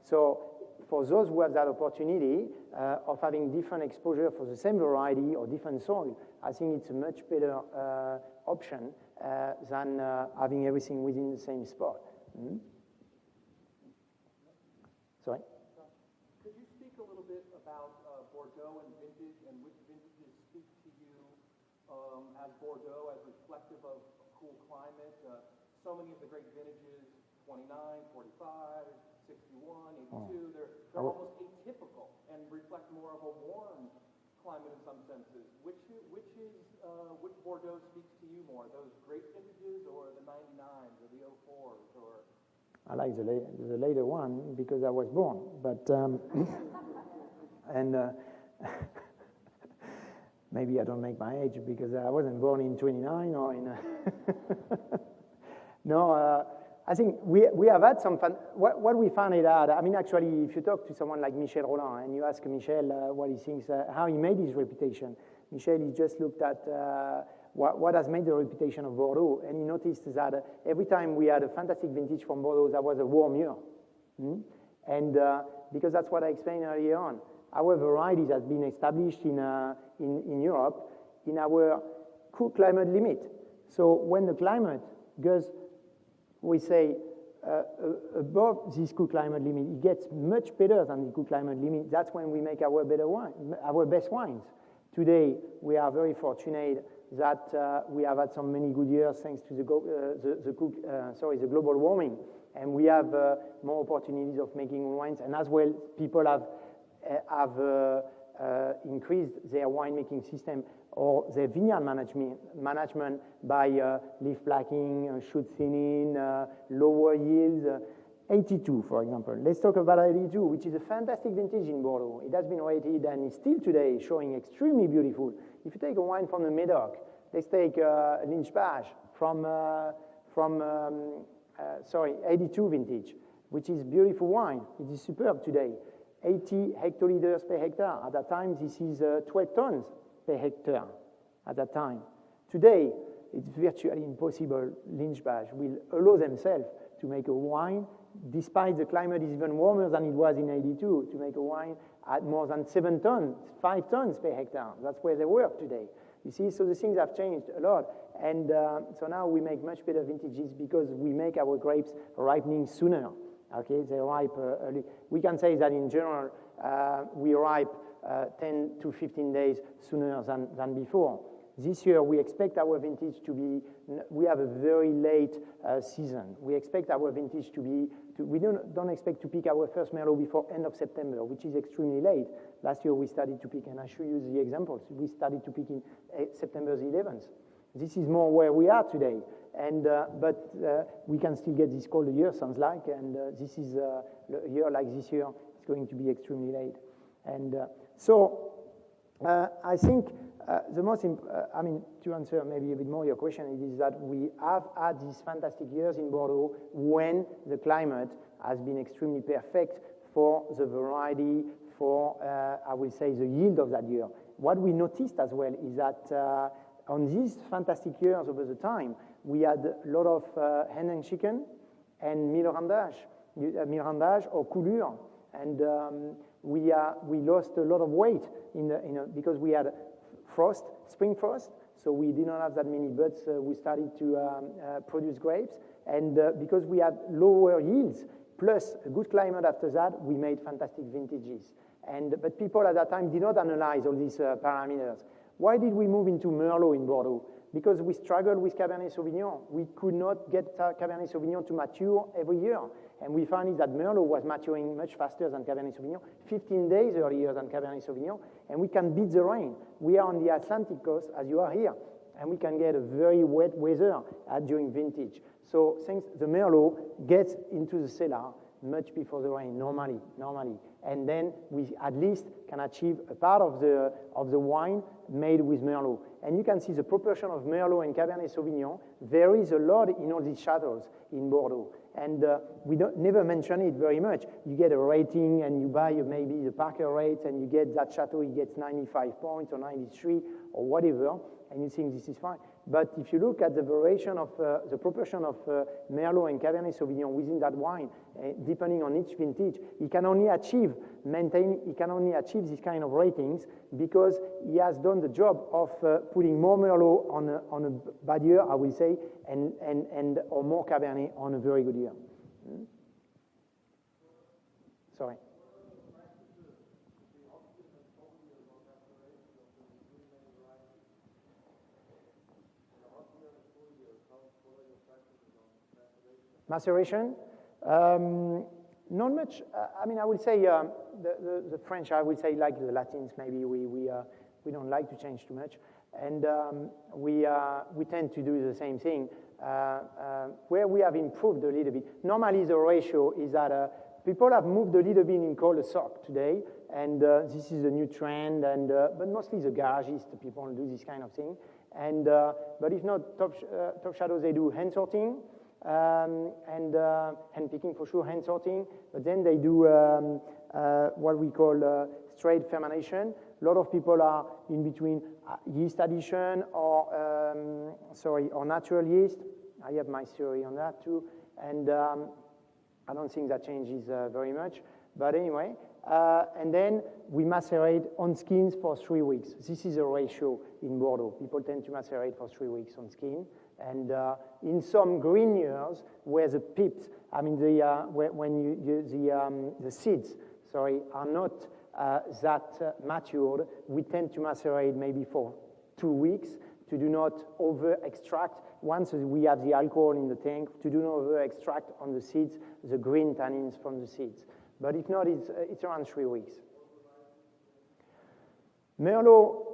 so for those who have that opportunity of having different exposure for the same variety or different soil, I think it's a much better option than having everything within the same spot. Mm-hmm. Sorry? Could you speak a little bit about Bordeaux and vintage, and which vintages speak to you as Bordeaux, as reflective of a cool climate? So many of the great vintages, 29, 45, 61, 82, they're almost atypical and reflect more of a warm climate in some senses. Which Bordeaux speaks to you more, those great vintages or the 99s or the 04s or? I like the later one because I was born, but and maybe I don't make my age because I wasn't born in 29 or in. No, I think we have had some fun. What we found it out. I mean, actually, if you talk to someone like Michel Rollin and you ask Michel what he thinks, how he made his reputation, Michel, he just looked at. What has made the reputation of Bordeaux, and he noticed that every time we had a fantastic vintage from Bordeaux, that was a warm year. And because that's what I explained earlier on, our varieties has been established in Europe in our cool climate limit. So when the climate goes, we say, above this cool climate limit, it gets much better than the cool climate limit. That's when we make our best wines. Today, we are very fortunate that we have had so many good years thanks to the global warming, and we have more opportunities of making wines, and as well, people have increased their winemaking system or their vineyard management by leaf blacking, shoot thinning, lower yields. 82, for example. Let's talk about 82, which is a fantastic vintage in Bordeaux. It has been rated and is still today showing extremely beautiful. If you take a wine from the Médoc, let's take Lynch-Bages from 82 vintage, which is beautiful wine. It is superb today. 80 hectoliters per hectare. At that time, this is 12 tons per hectare at that time. Today, it's virtually impossible. Lynch-Bages will allow themselves to make a wine, despite the climate is even warmer than it was in 82, to make a wine at more than 7 tons, 5 tons per hectare. That's where they work today. You see, so the things have changed a lot. And so now we make much better vintages because we make our grapes ripening sooner. Okay, they ripe early. We can say that in general, we ripe 10 to 15 days sooner than before. This year, we expect our vintage to be, we have a very late season. We expect our vintage to be, we don't expect to pick our first Merlot before end of September, which is extremely late. Last year, we started to pick, and I show you the examples. We started to pick in September the 11th. This is more where we are today. And, but we can still get this cold year, sounds like, and this is a year like this year, it's going to be extremely late. And so I think the most, I mean, to answer maybe a bit more your question, it is that we have had these fantastic years in Bordeaux when the climate has been extremely perfect for the variety, for, I will say, the yield of that year. What we noticed as well is that on these fantastic years over the time, we had a lot of hen and chicken and mirandage or coulure, and we lost a lot of weight because we had frost, spring frost, so we did not have that many buds. We started to produce grapes, and because we had lower yields plus a good climate after that, we made fantastic vintages. But people at that time did not analyze all these parameters. Why did we move into Merlot in Bordeaux? Because we struggled with Cabernet Sauvignon. We could not get Cabernet Sauvignon to mature every year. And we found that Merlot was maturing much faster than Cabernet Sauvignon, 15 days earlier than Cabernet Sauvignon, and we can beat the rain. We are on the Atlantic coast, as you are here, and we can get a very wet weather during vintage. So the Merlot gets into the cellar much before the rain, normally. And then we at least can achieve a part of the wine made with Merlot. And you can see the proportion of Merlot and Cabernet Sauvignon varies a lot in all these chateaux in Bordeaux. And we never mention it very much. You get a rating and you buy maybe the Parker rate and you get that chateau, it gets 95 points or 93 or whatever, and you think this is fine. But if you look at the variation of the proportion of Merlot and Cabernet Sauvignon within that wine, depending on each vintage, he can only achieve these kind of ratings because he has done the job of putting more Merlot on a bad year, I will say, or more Cabernet on a very good year. Sorry. Maceration? Not much. I mean, I would say the French, I would say, like the Latins, maybe we don't like to change too much. And we tend to do the same thing. Where we have improved a little bit. Normally, the ratio is that people have moved a little bit in cul-de-sac today, and this is a new trend, and but mostly the garagists, people do this kind of thing. And but if not, top shadows, they do hand sorting. And hand picking for sure, hand sorting, but then they do what we call straight fermentation. A lot of people are in between yeast addition or natural yeast. I have my theory on that too, and I don't think that changes very much. But anyway, and then we macerate on skins for 3 weeks. This is a ratio in Bordeaux. People tend to macerate for 3 weeks on skin. And in some green years, where the pips, I mean the seeds, are not that matured, we tend to macerate maybe for 2 weeks to do not over-extract. Once we have the alcohol in the tank, to do not over-extract on the seeds the green tannins from the seeds. But if not, it's around 3 weeks. Merlot.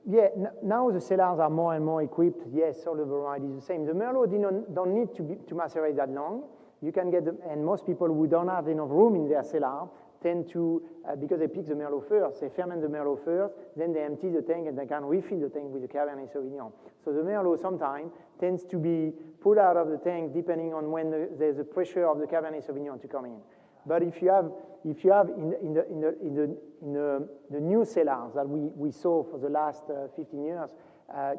Yeah, now the cellars are more and more equipped. Yes, all the varieties the same. The Merlot don't need to macerate that long. You can get them, and most people who don't have enough room in their cellar tend to, because they pick the Merlot first, they ferment the Merlot first, then they empty the tank and they can refill the tank with the Cabernet Sauvignon. So the Merlot sometimes tends to be pulled out of the tank depending on when there's the pressure of the Cabernet Sauvignon to come in. But if you have in the new cellars that we saw for the last 15 years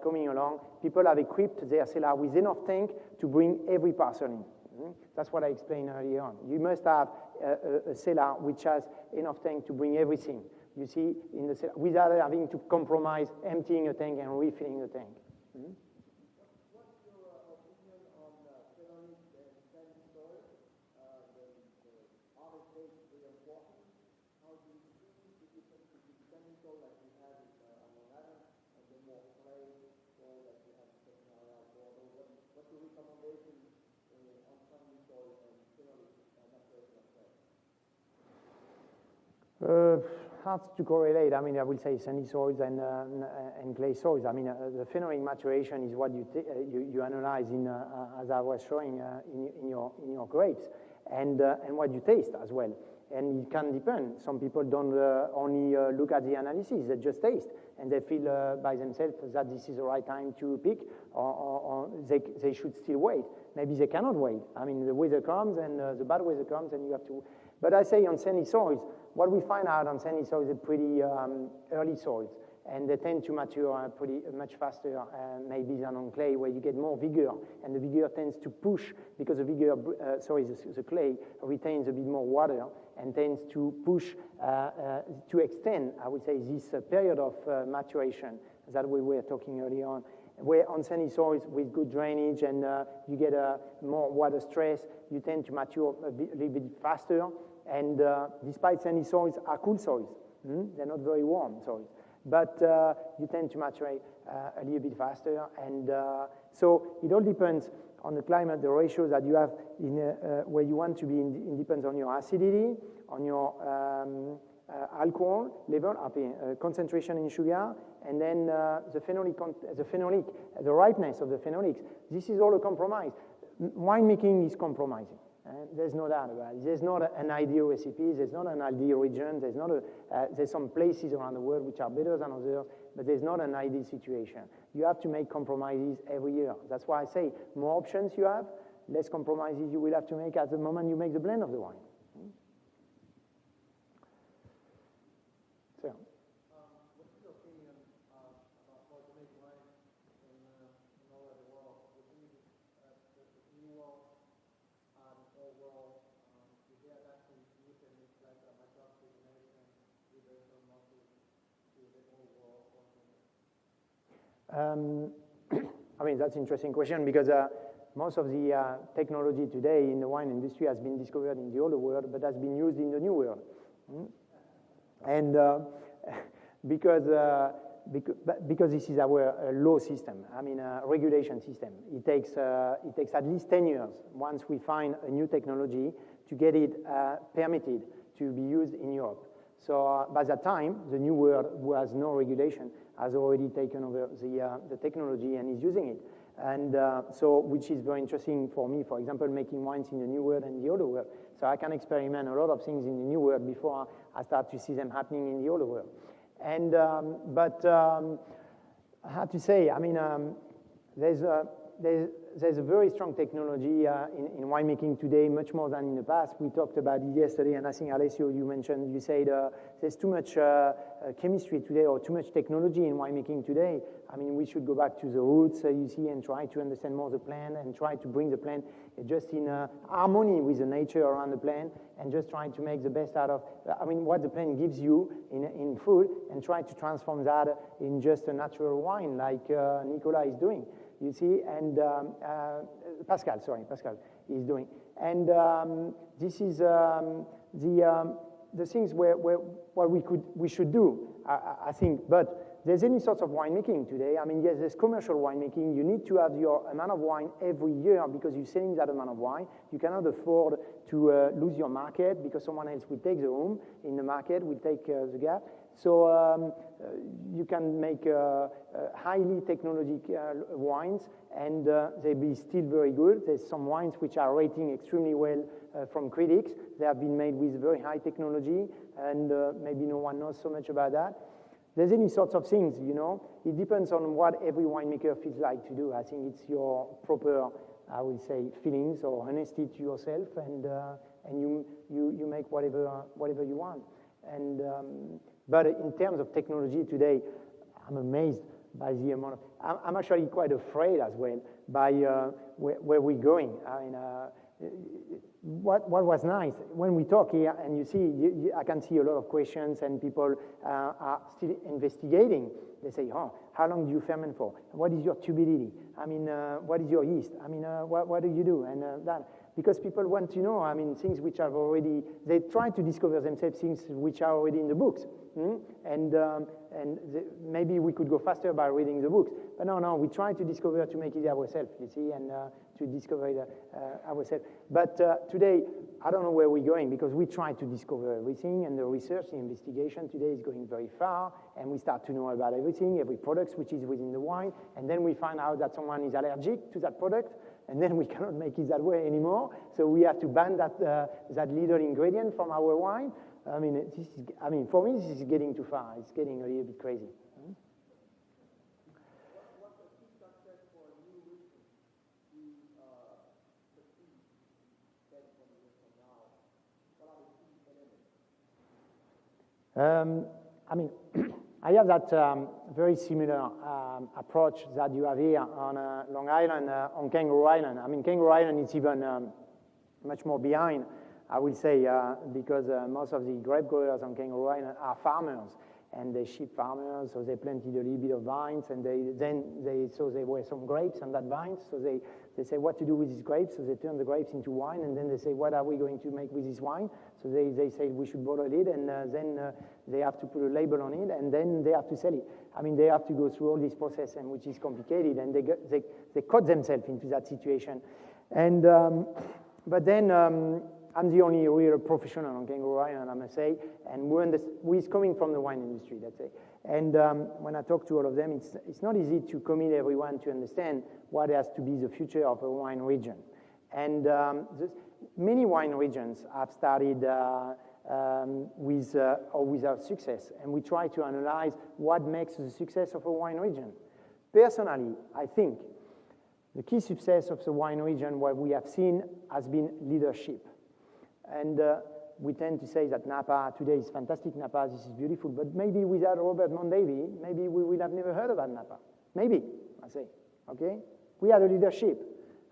coming along, people have equipped their cellar with enough tank to bring every parcel in. That's what I explained earlier on. You must have a cellar which has enough tank to bring everything, you see, in the cellar, without having to compromise emptying a tank and refilling the tank. Hard to correlate. I mean, I will say sandy soils and clay soils. I mean, the phenolic maturation is what you analyze in, as I was showing, in your grapes, and what you taste as well. And it can depend. Some people don't only look at the analysis; they just taste, and they feel by themselves that this is the right time to pick, or they should still wait. Maybe they cannot wait. I mean, the weather comes, and the bad weather comes, and you have to. But I say on sandy soils, what we find out on sandy soils are pretty early soils, and they tend to mature pretty much faster, maybe than on clay, where you get more vigor, and the vigor tends to push because the vigor, the clay retains a bit more water and tends to push to extend, I would say, this period of maturation that we were talking earlier on. Where on sandy soils with good drainage and you get more water stress, you tend to mature a little bit faster. And despite sandy soils are cool soils, they're not very warm soils, but you tend to mature a little bit faster. And so it all depends on the climate, the ratios that you have in where you want to be. It depends on your acidity, on your alcohol level, concentration in sugar, and then the ripeness of the phenolics. This is all a compromise. Winemaking is compromising. There's no doubt about it. There's not an ideal recipe. There's not an ideal region. There's some places around the world which are better than others, but there's not an ideal situation. You have to make compromises every year. That's why I say more options you have, less compromises you will have to make at the moment you make the blend of the wine. So. What's your opinion about how to make wine in all over the world? The new world and old world, is there that you can make like a microbial combination with the mostly to the old world or something? I mean, that's an interesting question because most of the technology today in the wine industry has been discovered in the old world, but has been used in the new world. And because this is our law system, I mean, regulation system. It takes at least 10 years once we find a new technology to get it permitted to be used in Europe. So by that time, the new world, who has no regulation, has already taken over the technology and is using it. And so, which is very interesting for me, for example, making wines in the new world and the older world. So I can experiment a lot of things in the new world before I start to see them happening in the older world. And, I have to say, I mean, there's a very strong technology in winemaking today, much more than in the past. We talked about it yesterday, and I think, Alessio, you said there's too much chemistry today or too much technology in winemaking today. I mean, we should go back to the roots, you see, and try to understand more the plant and try to bring the plant just in harmony with the nature around the plant and just try to make the best out of, I mean, what the plant gives you in food and try to transform that in just a natural wine like Nicola is doing. You see, and Pascal is doing. And this is the things where we should do, I think. But there's any sorts of winemaking today. I mean, yes, there's commercial winemaking. You need to have your amount of wine every year because you're selling that amount of wine. You cannot afford to lose your market because someone else will take the room in the market, will take the gap. So you can make highly technological wines, and they be still very good. There's some wines which are rating extremely well from critics. They have been made with very high technology, and maybe no one knows so much about that. There's any sorts of things, you know. It depends on what every winemaker feels like to do. I think it's your proper, I would say, feelings or honesty to yourself, and you make whatever you want. And but in terms of technology today, I'm amazed by the amount of. I'm actually quite afraid as well by where we're going. I mean, what was nice when we talk here, and you see, I can see a lot of questions, and people are still investigating. They say, "Oh, how long do you ferment for? What is your turbidity? I mean, what is your yeast? I mean, what do you do?" And that. Because people want to know, I mean, things which are already, they try to discover themselves things which are already in the books. And maybe we could go faster by reading the books. But no, we try to discover to make it ourselves, you see, and to discover it ourselves. But today, I don't know where we're going because we try to discover everything, and the research, the investigation today is going very far, and we start to know about everything, every product which is within the wine, and then we find out that someone is allergic to that product, and then we cannot make it that way anymore. So we have to ban that little ingredient from our wine. I mean, for me, this is getting too far. It's getting a little bit crazy. What's the key success for a new region to succeed 10, 20 years from now? What are the key elements? I mean, I have that very similar approach that you have here on Long Island, on Kangaroo Island. I mean, Kangaroo Island is even much more behind, I will say, because most of the grape growers on Kangaroo Island are farmers, and they sheep farmers, so they planted a little bit of vines, and there were some grapes on that vines, so they say what to do with these grapes, so they turn the grapes into wine, and then they say, what are we going to make with this wine? So they say we should bottle it, and then they have to put a label on it, and then they have to sell it. I mean, they have to go through all this process, and which is complicated, and they cut themselves into that situation. And but then I'm the only real professional on kangaroo wine, I must say, and we're coming from the wine industry, let's say. And when I talk to all of them, it's not easy to commit everyone to understand what has to be the future of a wine region. And many wine regions have started with or without success, and we try to analyze what makes the success of a wine region. Personally, I think the key success of the wine region, what we have seen, has been leadership. And we tend to say that Napa today is fantastic, Napa, this is beautiful, but maybe without Robert Mondavi, maybe we would have never heard about Napa. Maybe, I say, okay? We had a leadership,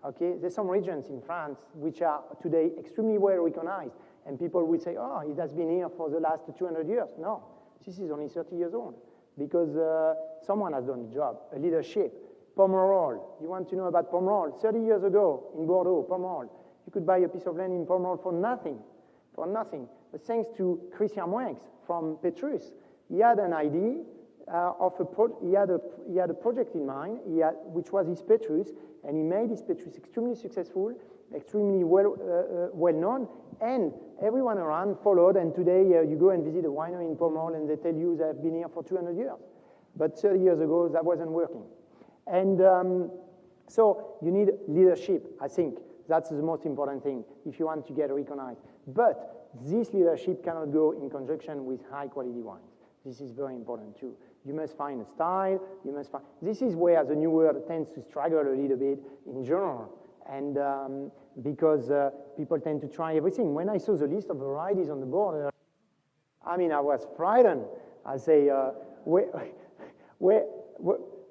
okay? There's some regions in France which are today extremely well recognized, and people will say, oh, it has been here for the last 200 years. No, this is only 30 years old, because someone has done the job, a leadership. Pomerol, you want to know about Pomerol? 30 years ago in Bordeaux, Pomerol, you could buy a piece of land in Pomerol for nothing. But thanks to Christian Moix from Petrus, he had an idea he had a project in mind, which was his Petrus, and he made his Petrus extremely successful, extremely well known, and everyone around followed. And today you go and visit a winery in Pomerol, and they tell you they've been here for 200 years. But 30 years ago, that wasn't working. And so you need leadership, I think. That's the most important thing if you want to get recognized. But this leadership cannot go in conjunction with high-quality wines. This is very important, too. You must find a style. This is where the New World tends to struggle a little bit in general, and because people tend to try everything. When I saw the list of varieties on the board, I mean, I was frightened. I say,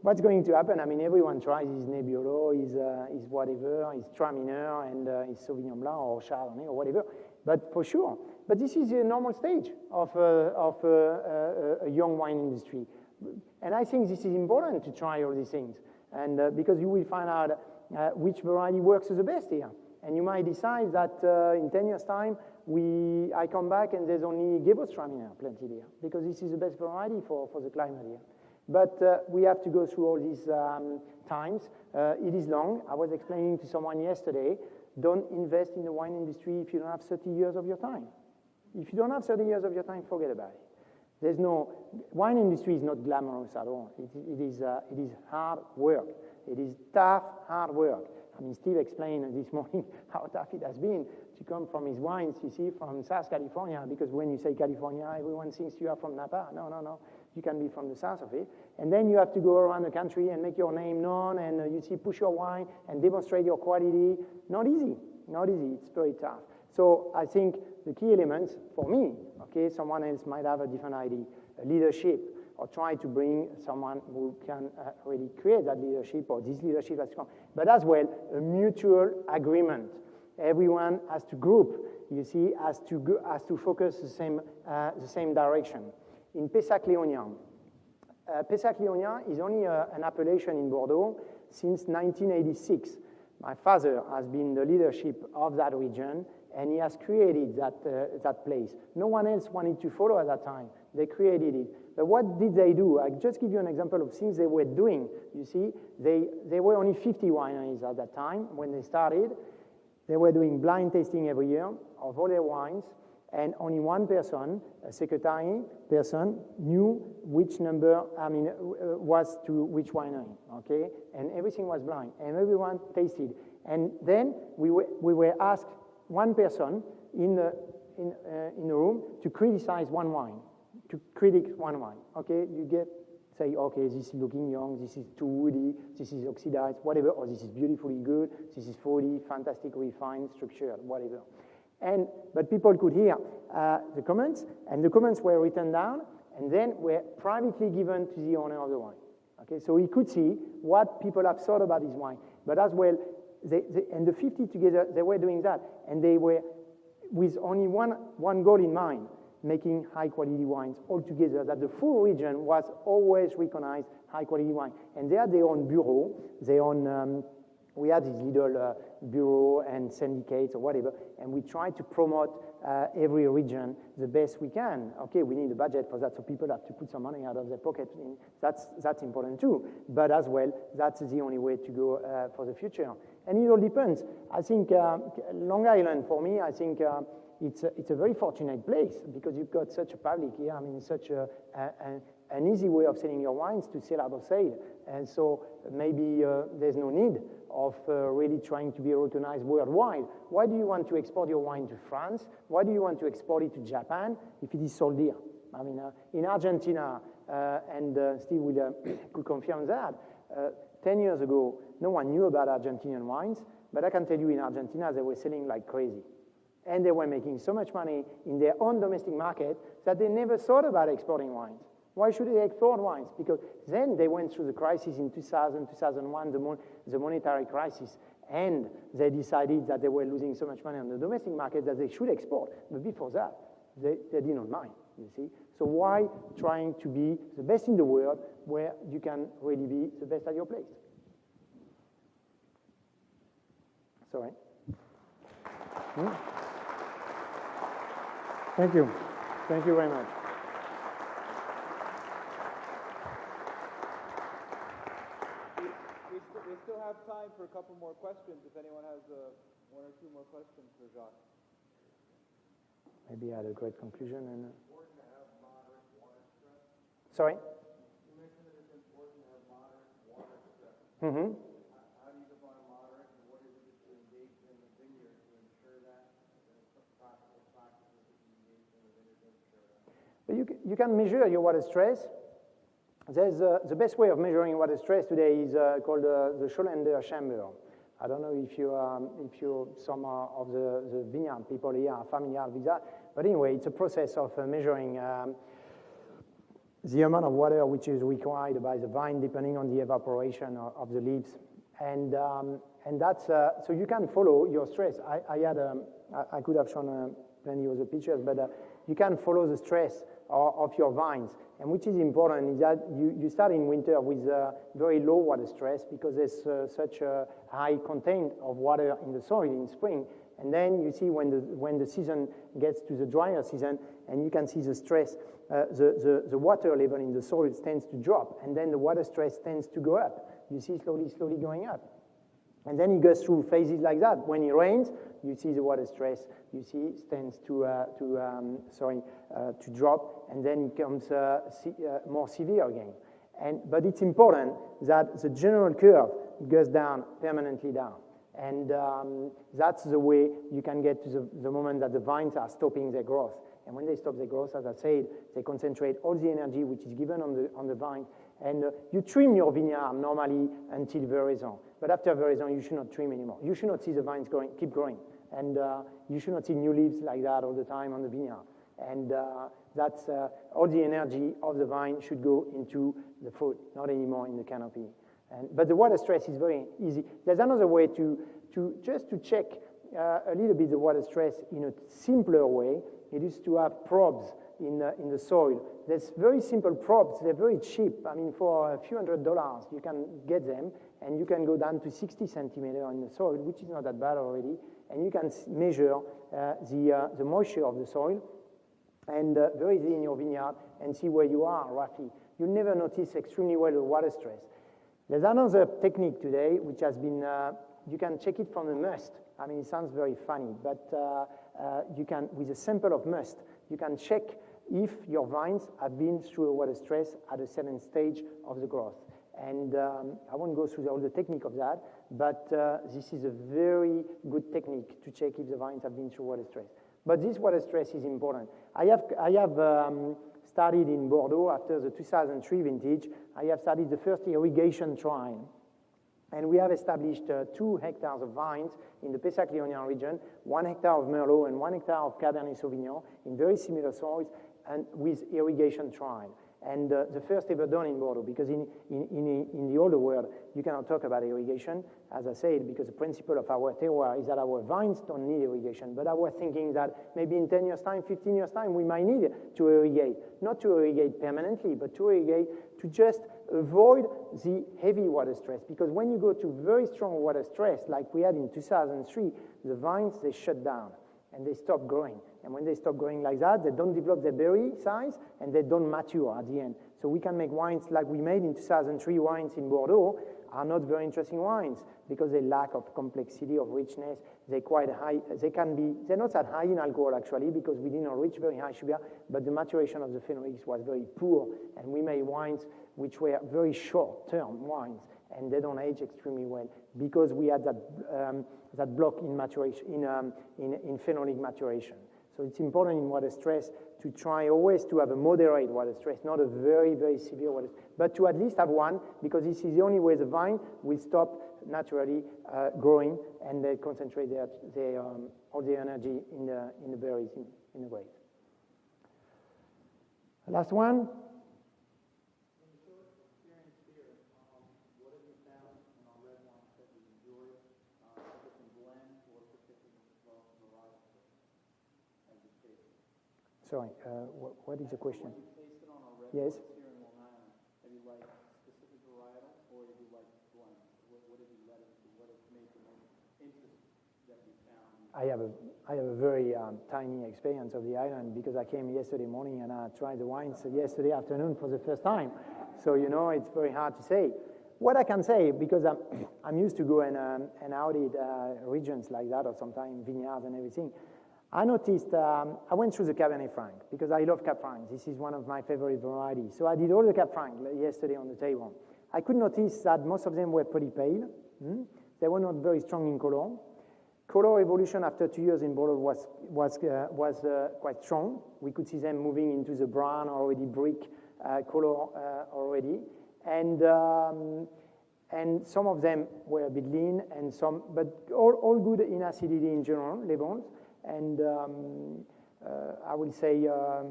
what's going to happen? I mean, everyone tries his Nebbiolo, his whatever, his Traminer, and his Sauvignon Blanc or Chardonnay or whatever. But for sure. But this is a normal stage of a young wine industry. And I think this is important to try all these things. And because you will find out which variety works the best here. And you might decide that in 10 years' time, I come back and there's only Gewürztraminer planted here, because this is the best variety for the climate here. But we have to go through all these times. It is long. I was explaining to someone yesterday, don't invest in the wine industry if you don't have 30 years of your time. If you don't have 30 years of your time, forget about it. Wine industry is not glamorous at all. It is hard work. It is tough, hard work. I mean, Steve explained this morning how tough it has been to come from his wines, you see, from South California, because when you say California, everyone thinks you are from Napa. No. You can be from the south of it. And then you have to go around the country and make your name known, and you see, push your wine and demonstrate your quality. Not easy. It's very tough. So I think the key elements for me, okay, someone else might have a different idea, leadership, or try to bring someone who can really create that leadership, or this leadership has come. But as well, a mutual agreement. Everyone has to group, you see, has to focus the same direction. In Pessac-Léognan, Pessac-Léognan is only an appellation in Bordeaux since 1986. My father has been the leadership of that region, and he has created that place. No one else wanted to follow at that time. They created it. But what did they do? I'll just give you an example of things they were doing. You see, they were only 50 wineries at that time when they started. They were doing blind tasting every year of all their wines, and only one person, a secretary person, knew which number, was to which winery, okay? And everything was blind, and everyone tasted. And then we were asked, one person in the room, to criticize one wine, okay? You say, okay, this is looking young, this is too woody, this is oxidized, whatever, or this is beautifully good, this is fruity, fantastic, refined, structured, whatever. But people could hear the comments, and the comments were written down, and then were privately given to the owner of the wine. Okay, so he could see what people have thought about his wine. But as well, and the 50 together, they were doing that, and they were with only one goal in mind, making high-quality wines all together, that the full region was always recognized high-quality wine. And they had their own bureau, we had this little bureau and syndicates or whatever, and we tried to promote every region the best we can. Okay, we need a budget for that, so people have to put some money out of their pocket. That's important too. But as well, that's the only way to go for the future. And it all depends. I think Long Island, for me, I think it's a very fortunate place because you've got such a public here. I mean, such an easy way of selling your wines to sell out of sale. And so maybe there's no need of really trying to be recognized worldwide. Why do you want to export your wine to France? Why do you want to export it to Japan if it is sold here? I mean, in Argentina, and Steve will could confirm that, 10 years ago, no one knew about Argentinian wines, but I can tell you in Argentina, they were selling like crazy. And they were making so much money in their own domestic market that they never thought about exporting wines. Why should they export wines? Because then they went through the crisis in 2000, 2001, the monetary crisis, and they decided that they were losing so much money on the domestic market that they should export. But before that, they did not mind, you see. So why trying to be the best in the world where you can really be the best at your place? Sorry. Thank you. Thank you very much. We still have time for a couple more questions if anyone has one or two more questions for Jacques. Maybe I had a great conclusion. And sorry? You mentioned that it's important to have moderate water stress. Mm-hmm. How do you define moderate, and what is it that you engage in the vineyard to ensure that? And some practical practices that you engage in the vineyard to ensure that? But you can measure your water stress. There's the best way of measuring water stress today is called the Schollander chamber. I don't know if you some of the vineyard people here are familiar with that. But anyway, it's a process of measuring the amount of water which is required by the vine depending on the evaporation of the leaves. And that's, so you can follow your stress. I could have shown plenty of the pictures, but you can follow the stress of your vines. And which is important is that you start in winter with very low water stress because there's such a high content of water in the soil in spring. And then you see when the season gets to the drier season, and you can see the stress, the water level in the soil tends to drop, and then the water stress tends to go up. You see slowly going up. And then it goes through phases like that. When it rains, you see the water stress, you see tends to drop, and then it becomes more severe again. But it's important that the general curve goes down, permanently down. And that's the way you can get to the moment that the vines are stopping their growth. And when they stop their growth, as I said, they concentrate all the energy which is given on the vine. And you trim your vineyard normally until veraison. But after veraison, you should not trim anymore. You should not see the vines keep growing. And you should not see new leaves like that all the time on the vineyard. And that's all the energy of the vine should go into the fruit, not anymore in the canopy. But the water stress is very easy. There's another way to check a little bit the water stress in a simpler way. It is to have probes in the soil. There's very simple probes. They're very cheap. I mean, for a few $100s, you can get them, and you can go down to 60 centimeters in the soil, which is not that bad already. And you can measure the moisture of the soil, and very easy in your vineyard, and see where you are roughly. You'll never notice extremely well the water stress. There's another technique today which has been, you can check it from the must. I mean, it sounds very funny, but you can, with a sample of must, you can check if your vines have been through a water stress at a certain stage of the growth. And I won't go through all the technique of that, but this is a very good technique to check if the vines have been through water stress. But this water stress is important. I have started in Bordeaux after the 2003 vintage. I have started the first irrigation trial. And we have established 2 hectares of vines in the Pessac-Léognan region, 1 hectare of Merlot and 1 hectare of Cabernet Sauvignon in very similar soils and with irrigation trial. And the first ever done in Bordeaux, because in the older world, you cannot talk about irrigation, as I said, because the principle of our terroir is that our vines don't need irrigation. But I was thinking that maybe in 10 years' time, 15 years' time, we might need to irrigate. Not to irrigate permanently, but to irrigate to just avoid the heavy water stress. Because when you go to very strong water stress, like we had in 2003, the vines, they shut down. and they stop growing. And when they stop growing like that, they don't develop their berry size, and they don't mature at the end. So we can make wines like we made in 2003 wines in Bordeaux, are not very interesting wines because they lack of complexity, of richness. They're quite high. They're not that high in alcohol actually because we didn't reach very high sugar, but the maturation of the phenolics was very poor, and we made wines which were very short-term wines, and they don't age extremely well because we had that block in maturation in phenolic maturation. So it's important in water stress to try always to have a moderate water stress, not a very, very severe water stress, but to at least have one, because this is the only way the vine will stop naturally growing, and they concentrate all the energy in the berries, in the grapes. Last one. In the short experience here, what have you found in our red wines that you enjoy, different blends or particular varieties as you taste? Sorry, what is the question? When you tasted on our red Yes. wines here in Long Island, have you liked specific varietal or have you liked blends? What have you led into? What has made the most interest that you found? I have a very tiny experience of the island because I came yesterday morning and I tried the wines yesterday afternoon for the first time. So, it's very hard to say. What I can say, because I'm used to go and audit regions like that, or sometimes vineyards and everything, I noticed, I went through the Cabernet Franc because I love Cab Franc. This is one of my favorite varieties. So I did all the Cab Franc yesterday on the table. I could notice that most of them were pretty pale. They were not very strong in color. Color evolution after 2 years in Bordeaux was quite strong. We could see them moving into the brown, already brick color already. And some of them were a bit lean, and some, but all good in acidity in general, les bons. And I will say a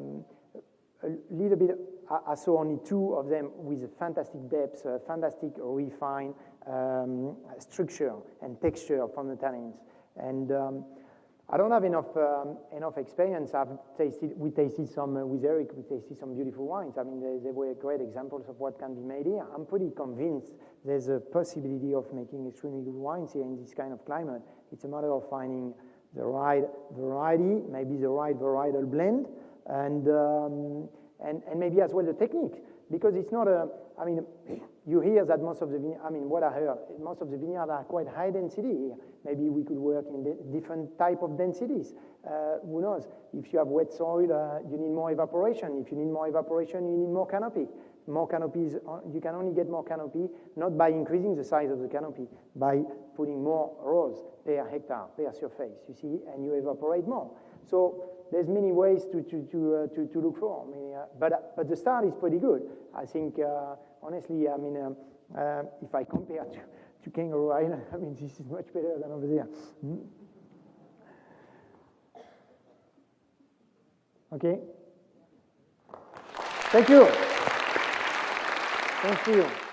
little bit, I saw only 2 of them with a fantastic depth, fantastic refined structure and texture from the tannins. And I don't have enough experience. We tasted some, with Eric, we tasted some beautiful wines. I mean, they were great examples of what can be made here. I'm pretty convinced there's a possibility of making extremely good wines here in this kind of climate. It's a matter of finding the right variety, maybe the right varietal blend, and maybe as well the technique, because it's not I mean, you hear that most of the what I heard, most of the vineyards are quite high density here. Maybe we could work in different type of densities. Who knows? If you have wet soil, you need more evaporation. If you need more evaporation, you need more canopy. More canopies, you can only get more canopy, not by increasing the size of the canopy, by putting more rows per hectare, per surface, you see, and you evaporate more. So there's many ways to look for. I mean, but the start is pretty good. I think, honestly, I mean, if I compare to Kangaroo Island, I mean, this is much better than over there. Okay. Thank you. Thank you.